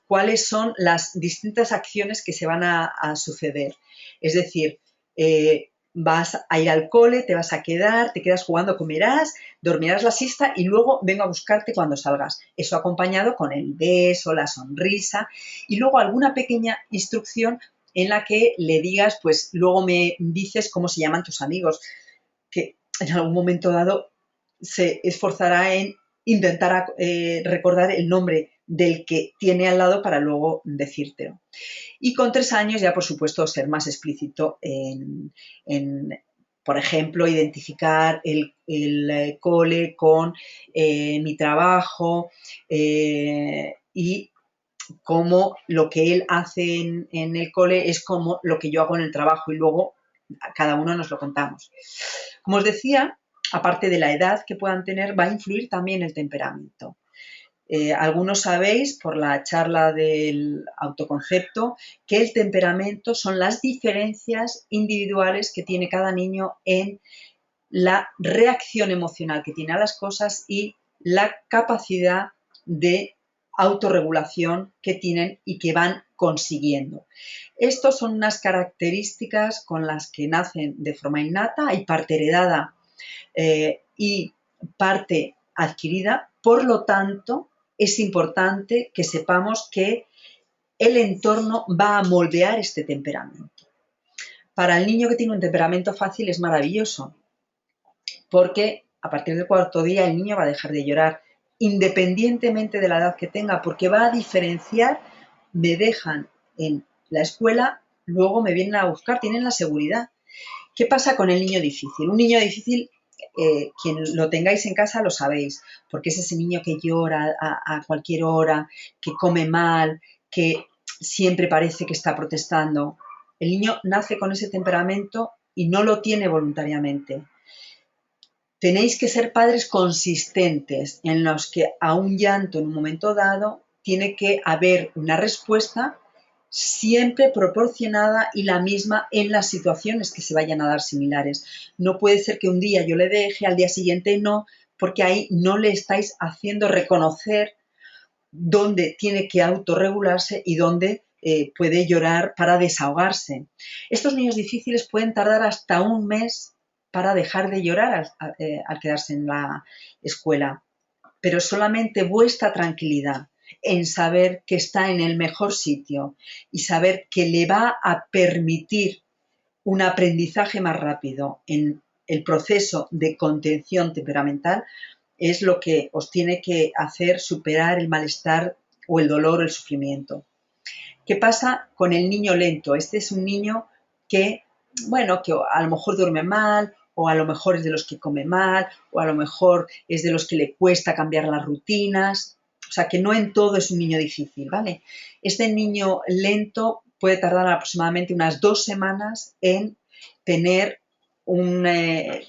cuáles son las distintas acciones que se van a suceder. Es decir, vas a ir al cole, te vas a quedar, te quedas jugando, comerás, dormirás la siesta y luego vengo a buscarte cuando salgas. Eso acompañado con el beso, la sonrisa y luego alguna pequeña instrucción en la que le digas, pues luego me dices cómo se llaman tus amigos, que en algún momento dado se esforzará en intentar recordar el nombre del que tiene al lado para luego decírtelo. Y con 3 años ya, por supuesto, ser más explícito en por ejemplo, identificar el cole con mi trabajo y cómo lo que él hace en el cole es como lo que yo hago en el trabajo y luego a cada uno nos lo contamos. Como os decía, aparte de la edad que puedan tener, va a influir también el temperamento. Algunos sabéis, por la charla del autoconcepto, que el temperamento son las diferencias individuales que tiene cada niño en la reacción emocional que tiene a las cosas y la capacidad de autorregulación que tienen y que van consiguiendo. Estas son unas características con las que nacen de forma innata, hay parte heredada y parte adquirida, por lo tanto, es importante que sepamos que el entorno va a moldear este temperamento. Para el niño que tiene un temperamento fácil es maravilloso, porque a partir del cuarto día el niño va a dejar de llorar, independientemente de la edad que tenga, porque va a diferenciar, me dejan en la escuela, luego me vienen a buscar, tienen la seguridad. ¿Qué pasa con el niño difícil? Un niño difícil, quien lo tengáis en casa lo sabéis, porque es ese niño que llora a cualquier hora, que come mal, que siempre parece que está protestando. El niño nace con ese temperamento y no lo tiene voluntariamente. Tenéis que ser padres consistentes en los que a un llanto en un momento dado tiene que haber una respuesta siempre proporcionada y la misma en las situaciones que se vayan a dar similares. No puede ser que un día yo le deje, al día siguiente no, porque ahí no le estáis haciendo reconocer dónde tiene que autorregularse y dónde puede llorar para desahogarse. Estos niños difíciles pueden tardar hasta un mes para dejar de llorar al quedarse en la escuela, pero solamente vuestra tranquilidad en saber que está en el mejor sitio y saber que le va a permitir un aprendizaje más rápido en el proceso de contención temperamental es lo que os tiene que hacer superar el malestar o el dolor o el sufrimiento. ¿Qué pasa con el niño lento? Este es un niño que, bueno, que a lo mejor duerme mal, o a lo mejor es de los que come mal, o a lo mejor es de los que le cuesta cambiar las rutinas. O sea, que no en todo es un niño difícil, ¿vale? Este niño lento puede tardar aproximadamente unas 2 semanas en tener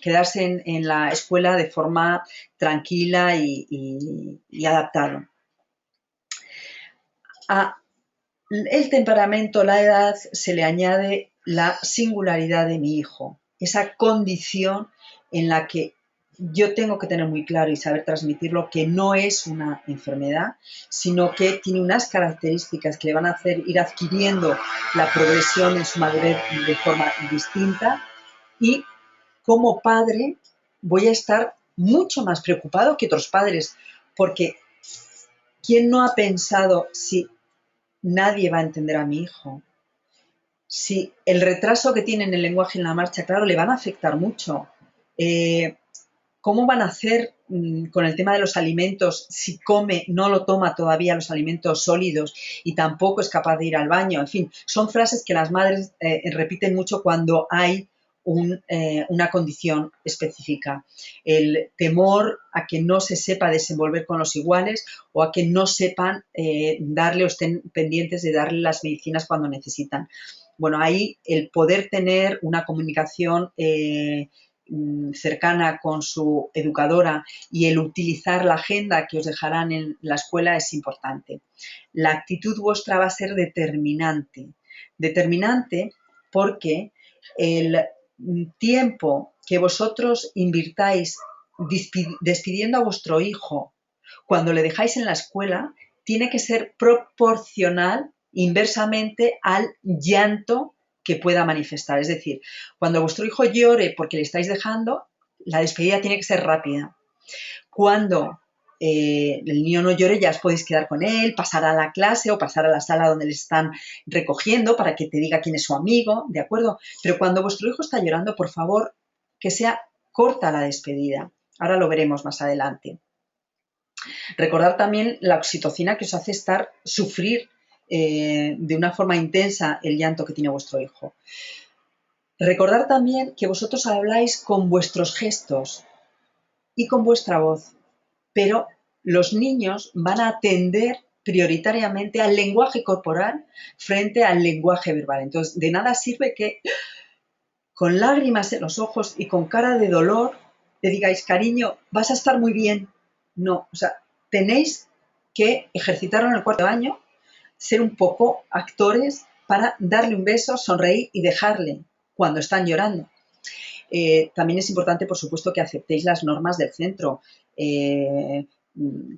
quedarse en la escuela de forma tranquila y adaptado. El temperamento, la edad, se le añade la singularidad de mi hijo, esa condición en la que yo tengo que tener muy claro y saber transmitirlo que no es una enfermedad, sino que tiene unas características que le van a hacer ir adquiriendo la progresión en su madurez de forma distinta y como padre voy a estar mucho más preocupado que otros padres, porque ¿quién no ha pensado si nadie va a entender a mi hijo? Si el retraso que tiene en el lenguaje y en la marcha, claro, le van a afectar mucho. ¿Cómo van a hacer con el tema de los alimentos si come, no lo toma todavía los alimentos sólidos y tampoco es capaz de ir al baño? En fin, son frases que las madres repiten mucho cuando hay una condición específica. El temor a que no se sepa desenvolver con los iguales o a que no sepan darle o estén pendientes de darle las medicinas cuando necesitan. Bueno, ahí el poder tener una comunicación cercana con su educadora y el utilizar la agenda que os dejarán en la escuela es importante. La actitud vuestra va a ser determinante. Determinante porque el tiempo que vosotros invirtáis despidiendo a vuestro hijo cuando le dejáis en la escuela tiene que ser proporcional inversamente al llanto que pueda manifestar. Es decir, cuando vuestro hijo llore porque le estáis dejando, la despedida tiene que ser rápida. Cuando el niño no llore, ya os podéis quedar con él, pasar a la clase o pasar a la sala donde le están recogiendo para que te diga quién es su amigo, ¿de acuerdo? Pero cuando vuestro hijo está llorando, por favor, que sea corta la despedida. Ahora lo veremos más adelante. Recordad también la oxitocina que os hace sufrir de una forma intensa el llanto que tiene vuestro hijo. Recordad también que vosotros habláis con vuestros gestos y con vuestra voz, pero los niños van a atender prioritariamente al lenguaje corporal frente al lenguaje verbal. Entonces, de nada sirve que con lágrimas en los ojos y con cara de dolor le digáis, cariño, vas a estar muy bien. No, o sea, tenéis que ejercitarlo en el cuarto año, ser un poco actores para darle un beso, sonreír y dejarle cuando están llorando. También es importante, por supuesto, que aceptéis las normas del centro.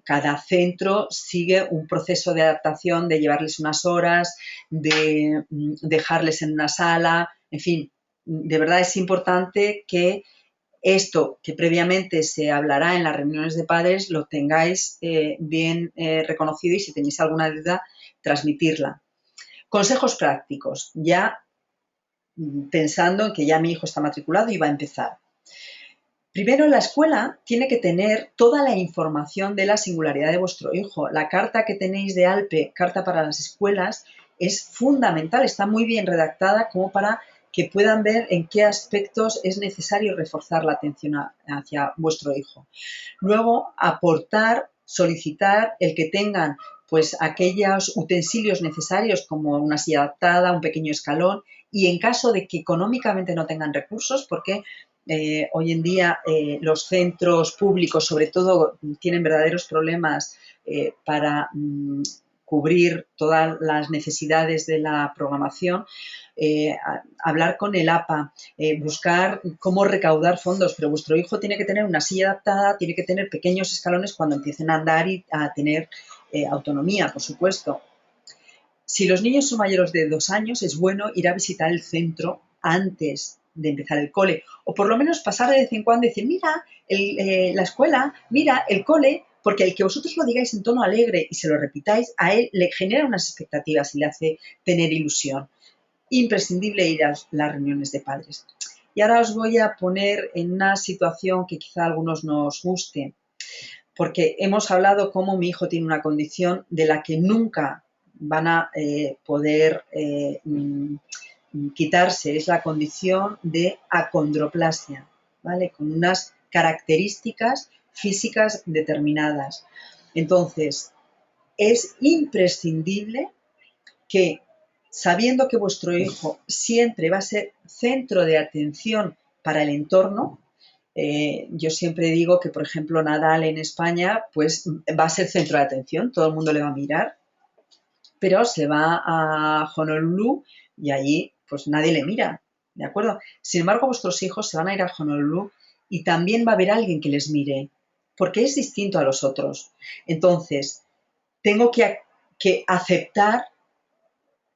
Cada centro sigue un proceso de adaptación, de llevarles unas horas, de dejarles en una sala, en fin, de verdad es importante que esto que previamente se hablará en las reuniones de padres lo tengáis bien reconocido y si tenéis alguna duda, transmitirla. Consejos prácticos, ya pensando en que ya mi hijo está matriculado y va a empezar. Primero, la escuela tiene que tener toda la información de la singularidad de vuestro hijo. La carta que tenéis de ALPE, Carta para las Escuelas, es fundamental, está muy bien redactada como para que puedan ver en qué aspectos es necesario reforzar la atención hacia vuestro hijo. Luego, aportar, solicitar el que tengan pues aquellos utensilios necesarios como una silla adaptada, un pequeño escalón, y en caso de que económicamente no tengan recursos, porque hoy en día los centros públicos sobre todo tienen verdaderos problemas para cubrir todas las necesidades de la programación, hablar con el APA, buscar cómo recaudar fondos, pero vuestro hijo tiene que tener una silla adaptada, tiene que tener pequeños escalones cuando empiecen a andar y a tener autonomía, por supuesto. Si los niños son mayores de 2 años, es bueno ir a visitar el centro antes de empezar el cole, o por lo menos pasar de vez en cuando y decir, mira la escuela, mira el cole, porque el que vosotros lo digáis en tono alegre y se lo repitáis, a él le genera unas expectativas y le hace tener ilusión. Imprescindible ir a las reuniones de padres. Y ahora os voy a poner en una situación que quizá a algunos nos guste, porque hemos hablado cómo mi hijo tiene una condición de la que nunca van a poder quitarse, es la condición de acondroplasia, ¿vale? Con unas características físicas determinadas. Entonces, es imprescindible que, sabiendo que vuestro hijo siempre va a ser centro de atención para el entorno, yo siempre digo que, por ejemplo, Nadal en España, pues va a ser centro de atención, todo el mundo le va a mirar, pero se va a Honolulu y allí pues nadie le mira, ¿de acuerdo? Sin embargo, vuestros hijos se van a ir a Honolulu y también va a haber alguien que les mire, porque es distinto a los otros. Entonces, tengo que aceptar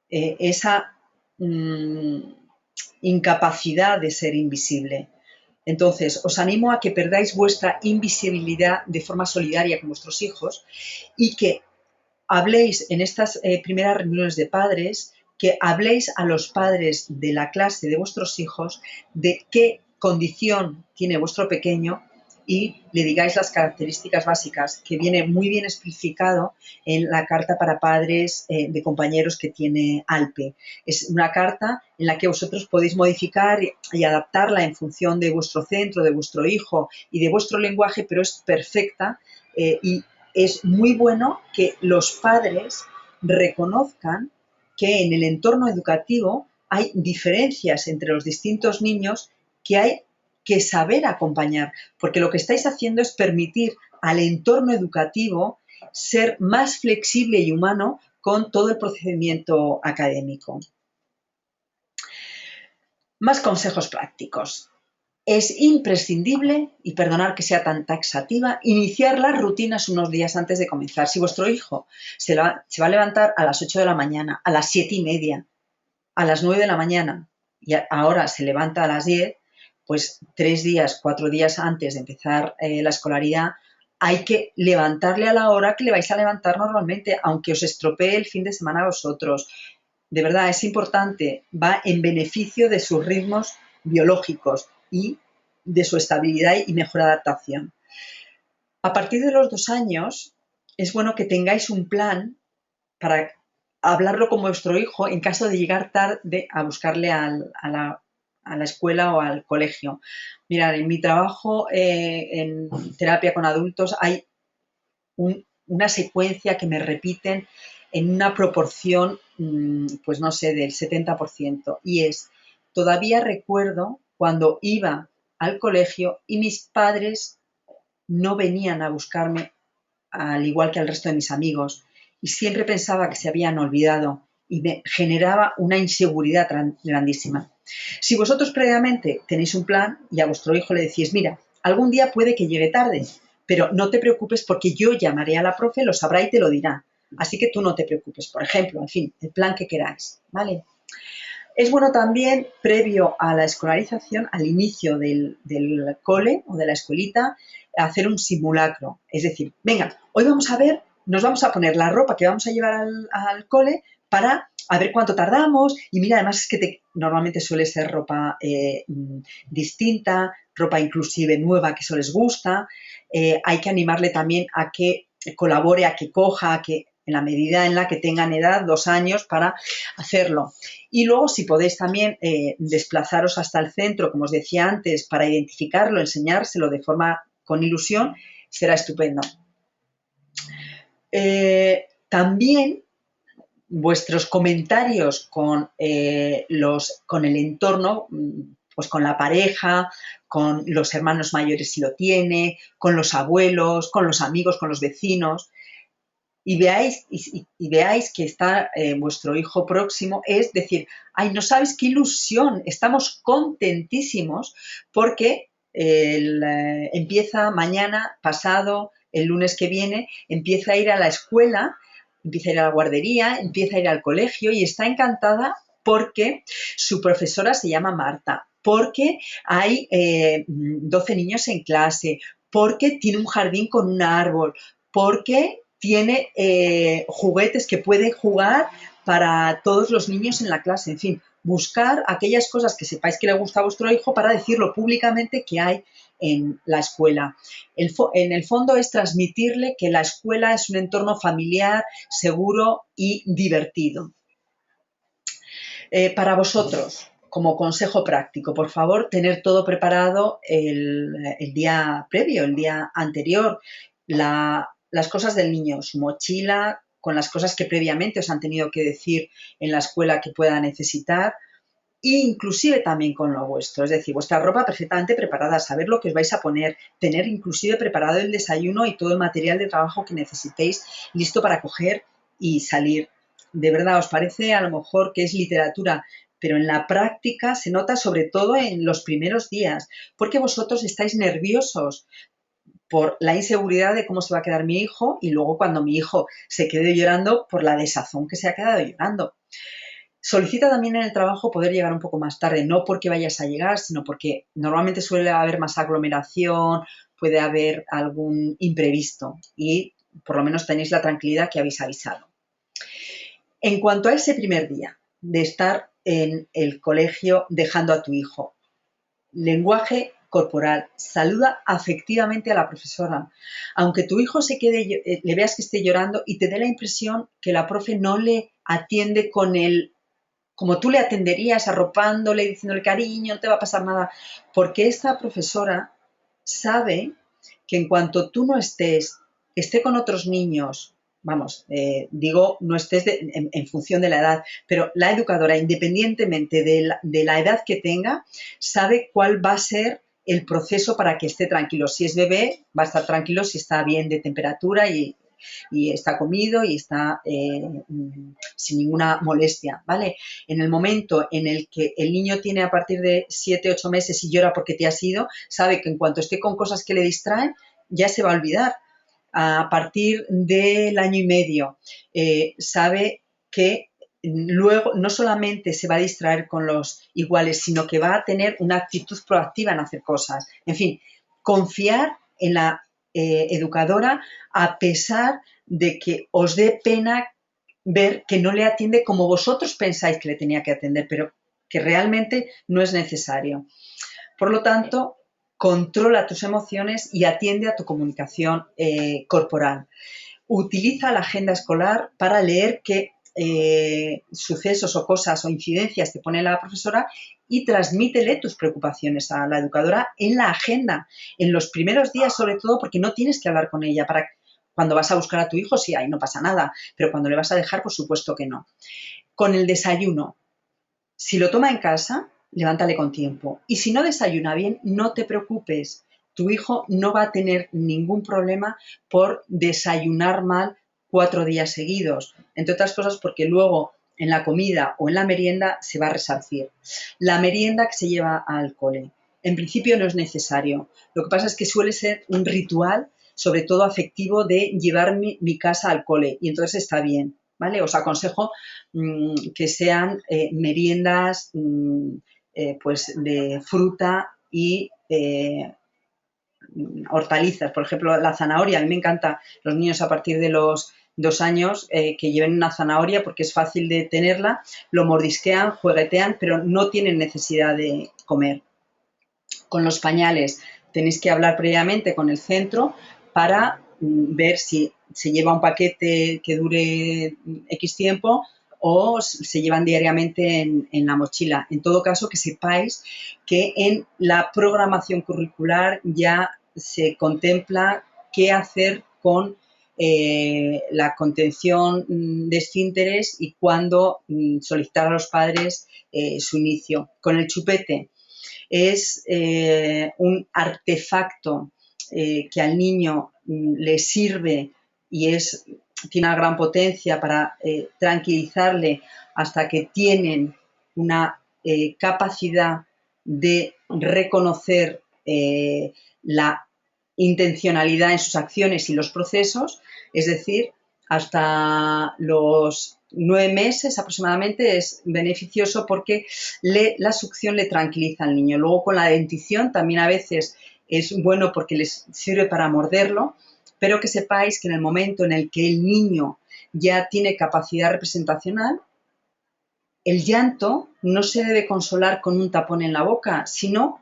esa incapacidad de ser invisible. Entonces, os animo a que perdáis vuestra invisibilidad de forma solidaria con vuestros hijos y que habléis en estas primeras reuniones de padres, que habléis a los padres de la clase de vuestros hijos de qué condición tiene vuestro pequeño y le digáis las características básicas, que viene muy bien especificado en la carta para padres de compañeros que tiene ALPE. Es una carta en la que vosotros podéis modificar y adaptarla en función de vuestro centro, de vuestro hijo y de vuestro lenguaje, pero es perfecta y es muy bueno que los padres reconozcan que en el entorno educativo hay diferencias entre los distintos niños que hay que saber acompañar, porque lo que estáis haciendo es permitir al entorno educativo ser más flexible y humano con todo el procedimiento académico. Más consejos prácticos. Es imprescindible, y perdonad que sea tan taxativa, iniciar las rutinas unos días antes de comenzar. Si vuestro hijo se va a levantar a las 8 de la mañana, a las 7:30, a las 9 de la mañana, y ahora se levanta a las 10, pues 3 días, 4 días antes de empezar la escolaridad, hay que levantarle a la hora que le vais a levantar normalmente, aunque os estropee el fin de semana a vosotros. De verdad, es importante, va en beneficio de sus ritmos biológicos y de su estabilidad y mejor adaptación. A partir de los 2 años, es bueno que tengáis un plan para hablarlo con vuestro hijo en caso de llegar tarde a buscarle a la escuela o al colegio. Mirad, en mi trabajo en terapia con adultos hay una secuencia que me repiten en una proporción, pues no sé, del 70%. Y es, todavía recuerdo cuando iba al colegio y mis padres no venían a buscarme al igual que al resto de mis amigos y siempre pensaba que se habían olvidado y me generaba una inseguridad grandísima. Si vosotros previamente tenéis un plan y a vuestro hijo le decís, mira, algún día puede que llegue tarde, pero no te preocupes porque yo llamaré a la profe, lo sabrá y te lo dirá. Así que tú no te preocupes, por ejemplo, en fin, el plan que queráis, ¿vale? Es bueno también, previo a la escolarización, al inicio del cole o de la escuelita, hacer un simulacro. Es decir, venga, hoy vamos a ver, nos vamos a poner la ropa que vamos a llevar al cole para a ver cuánto tardamos, y mira, además es que normalmente suele ser ropa distinta, ropa inclusive nueva que eso les gusta. Hay que animarle también a que colabore, a que coja, a que en la medida en la que tengan edad, 2 años, para hacerlo. Y luego, si podéis también desplazaros hasta el centro, como os decía antes, para identificarlo, enseñárselo de forma con ilusión, será estupendo. También vuestros comentarios con el entorno, pues con la pareja, con los hermanos mayores si lo tiene, con los abuelos, con los amigos, con los vecinos, y veáis que está vuestro hijo próximo, es decir, ay, no sabes qué ilusión, estamos contentísimos porque empieza mañana, pasado, el lunes que viene, empieza a ir a la escuela, empieza a ir a la guardería, empieza a ir al colegio y está encantada porque su profesora se llama Marta, porque hay 12 niños en clase, porque tiene un jardín con un árbol, porque tiene juguetes que puede jugar para todos los niños en la clase. En fin, buscar aquellas cosas que sepáis que le gusta a vuestro hijo para decirlo públicamente que hay en la escuela. En el fondo es transmitirle que la escuela es un entorno familiar, seguro y divertido. Para vosotros, como consejo práctico, por favor, tener todo preparado el día previo, el día anterior, las cosas del niño, su mochila, con las cosas que previamente os han tenido que decir en la escuela que pueda necesitar, e inclusive también con lo vuestro, es decir, vuestra ropa perfectamente preparada, saber lo que os vais a poner, tener inclusive preparado el desayuno y todo el material de trabajo que necesitéis listo para coger y salir. De verdad, os parece a lo mejor que es literatura, pero en la práctica se nota sobre todo en los primeros días, porque vosotros estáis nerviosos por la inseguridad de cómo se va a quedar mi hijo y luego cuando mi hijo se quede llorando por la desazón que se ha quedado llorando. Solicita también en el trabajo poder llegar un poco más tarde, no porque vayas a llegar, sino porque normalmente suele haber más aglomeración, puede haber algún imprevisto y por lo menos tenéis la tranquilidad que habéis avisado. En cuanto a ese primer día de estar en el colegio dejando a tu hijo, lenguaje corporal, saluda afectivamente a la profesora. Aunque tu hijo se quede, le veas que esté llorando y te dé la impresión que la profe no le atiende con el como tú le atenderías, arropándole, diciéndole cariño, no te va a pasar nada, porque esta profesora sabe que en cuanto tú no estés, esté con otros niños, vamos, digo, no estés en función de la edad, pero la educadora, independientemente de la edad que tenga, sabe cuál va a ser el proceso para que esté tranquilo. Si es bebé, va a estar tranquilo si está bien de temperatura y está comido y está sin ninguna molestia, ¿vale? En el momento en el que el niño tiene a partir de 7, 8 meses y llora porque te has ido, sabe que en cuanto esté con cosas que le distraen, ya se va a olvidar. A partir del año y medio, sabe que luego no solamente se va a distraer con los iguales, sino que va a tener una actitud proactiva en hacer cosas. En fin, confiar en la educadora a pesar de que os dé pena ver que no le atiende como vosotros pensáis que le tenía que atender, pero que realmente no es necesario. Por lo tanto, controla tus emociones y atiende a tu comunicación corporal. Utiliza la agenda escolar para leer qué sucesos o cosas o incidencias te pone la profesora y transmítele tus preocupaciones a la educadora en la agenda, en los primeros días sobre todo, porque no tienes que hablar con ella para cuando vas a buscar a tu hijo, sí, ahí no pasa nada, pero cuando le vas a dejar, por supuesto que no. Con el desayuno, si lo toma en casa, levántale con tiempo. Y si no desayuna bien, no te preocupes. Tu hijo no va a tener ningún problema por desayunar mal 4 días seguidos. Entre otras cosas porque luego en la comida o en la merienda se va a resarcir. La merienda que se lleva al cole, en principio no es necesario. Lo que pasa es que suele ser un ritual, sobre todo afectivo, de llevar mi casa al cole y entonces está bien. ¿Vale? Os aconsejo que sean meriendas pues de fruta y hortalizas. Por ejemplo, la zanahoria, a mí me encanta los niños a partir de los 2 años, que lleven una zanahoria porque es fácil de tenerla, lo mordisquean, juguetean, pero no tienen necesidad de comer. Con los pañales tenéis que hablar previamente con el centro para ver si se lleva un paquete que dure X tiempo o se llevan diariamente en la mochila. En todo caso, que sepáis que en la programación curricular ya se contempla qué hacer con la contención de esfínteres y cuándo solicitar a los padres su inicio. Con el chupete es un artefacto que al niño le sirve y tiene una gran potencia para tranquilizarle hasta que tienen una capacidad de reconocer la intencionalidad en sus acciones y los procesos, es decir, hasta los 9 meses aproximadamente es beneficioso porque la succión le tranquiliza al niño. Luego con la dentición también a veces es bueno porque les sirve para morderlo, pero que sepáis que en el momento en el que el niño ya tiene capacidad representacional, el llanto no se debe consolar con un tapón en la boca, sino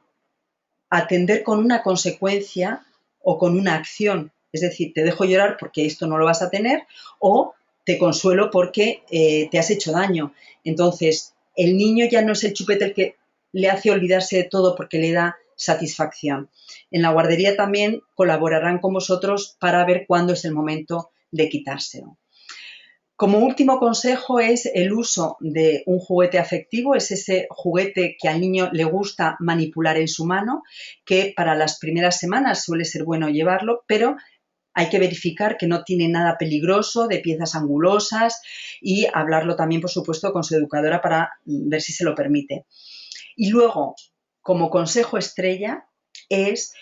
atender con una consecuencia o con una acción. Es decir, te dejo llorar porque esto no lo vas a tener o te consuelo porque te has hecho daño. Entonces, el niño ya no es el chupete el que le hace olvidarse de todo porque le da satisfacción. En la guardería también colaborarán con vosotros para ver cuándo es el momento de quitárselo. Como último consejo es el uso de un juguete afectivo, es ese juguete que al niño le gusta manipular en su mano, que para las primeras semanas suele ser bueno llevarlo, pero hay que verificar que no tiene nada peligroso, de piezas angulosas y hablarlo también, por supuesto, con su educadora para ver si se lo permite. Y luego, como consejo estrella, es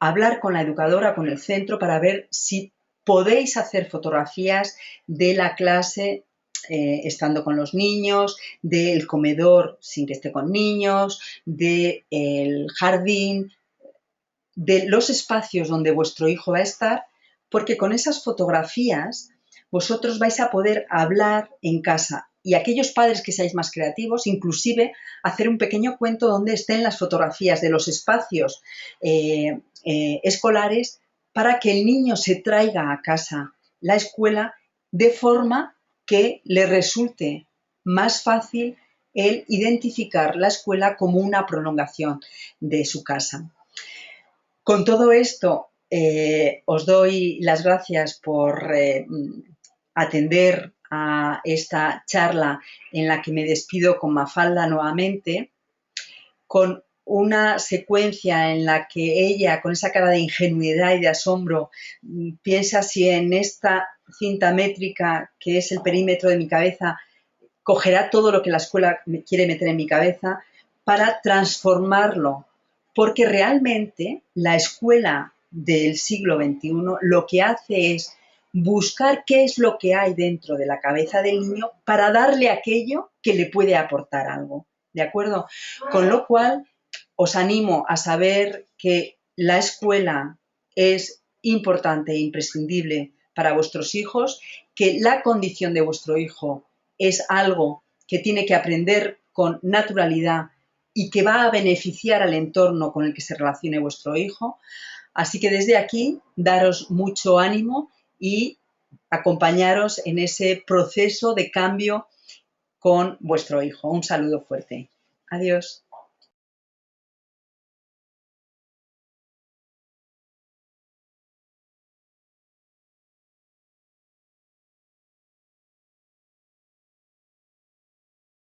hablar con la educadora, con el centro, para ver si podéis hacer fotografías de la clase estando con los niños, del comedor sin que esté con niños, del jardín, de los espacios donde vuestro hijo va a estar, porque con esas fotografías vosotros vais a poder hablar en casa y aquellos padres que seáis más creativos, inclusive hacer un pequeño cuento donde estén las fotografías de los espacios escolares para que el niño se traiga a casa la escuela de forma que le resulte más fácil el identificar la escuela como una prolongación de su casa. Con todo esto, os doy las gracias por atender a esta charla en la que me despido con Mafalda nuevamente, con una secuencia en la que ella, con esa cara de ingenuidad y de asombro, piensa si en esta cinta métrica, que es el perímetro de mi cabeza, cogerá todo lo que la escuela quiere meter en mi cabeza para transformarlo, porque realmente la escuela del siglo XXI lo que hace es buscar qué es lo que hay dentro de la cabeza del niño para darle aquello que le puede aportar algo, ¿de acuerdo? Con lo cual, os animo a saber que la escuela es importante e imprescindible para vuestros hijos, que la condición de vuestro hijo es algo que tiene que aprender con naturalidad y que va a beneficiar al entorno con el que se relacione vuestro hijo. Así que desde aquí, daros mucho ánimo y acompañaros en ese proceso de cambio con vuestro hijo. Un saludo fuerte. Adiós.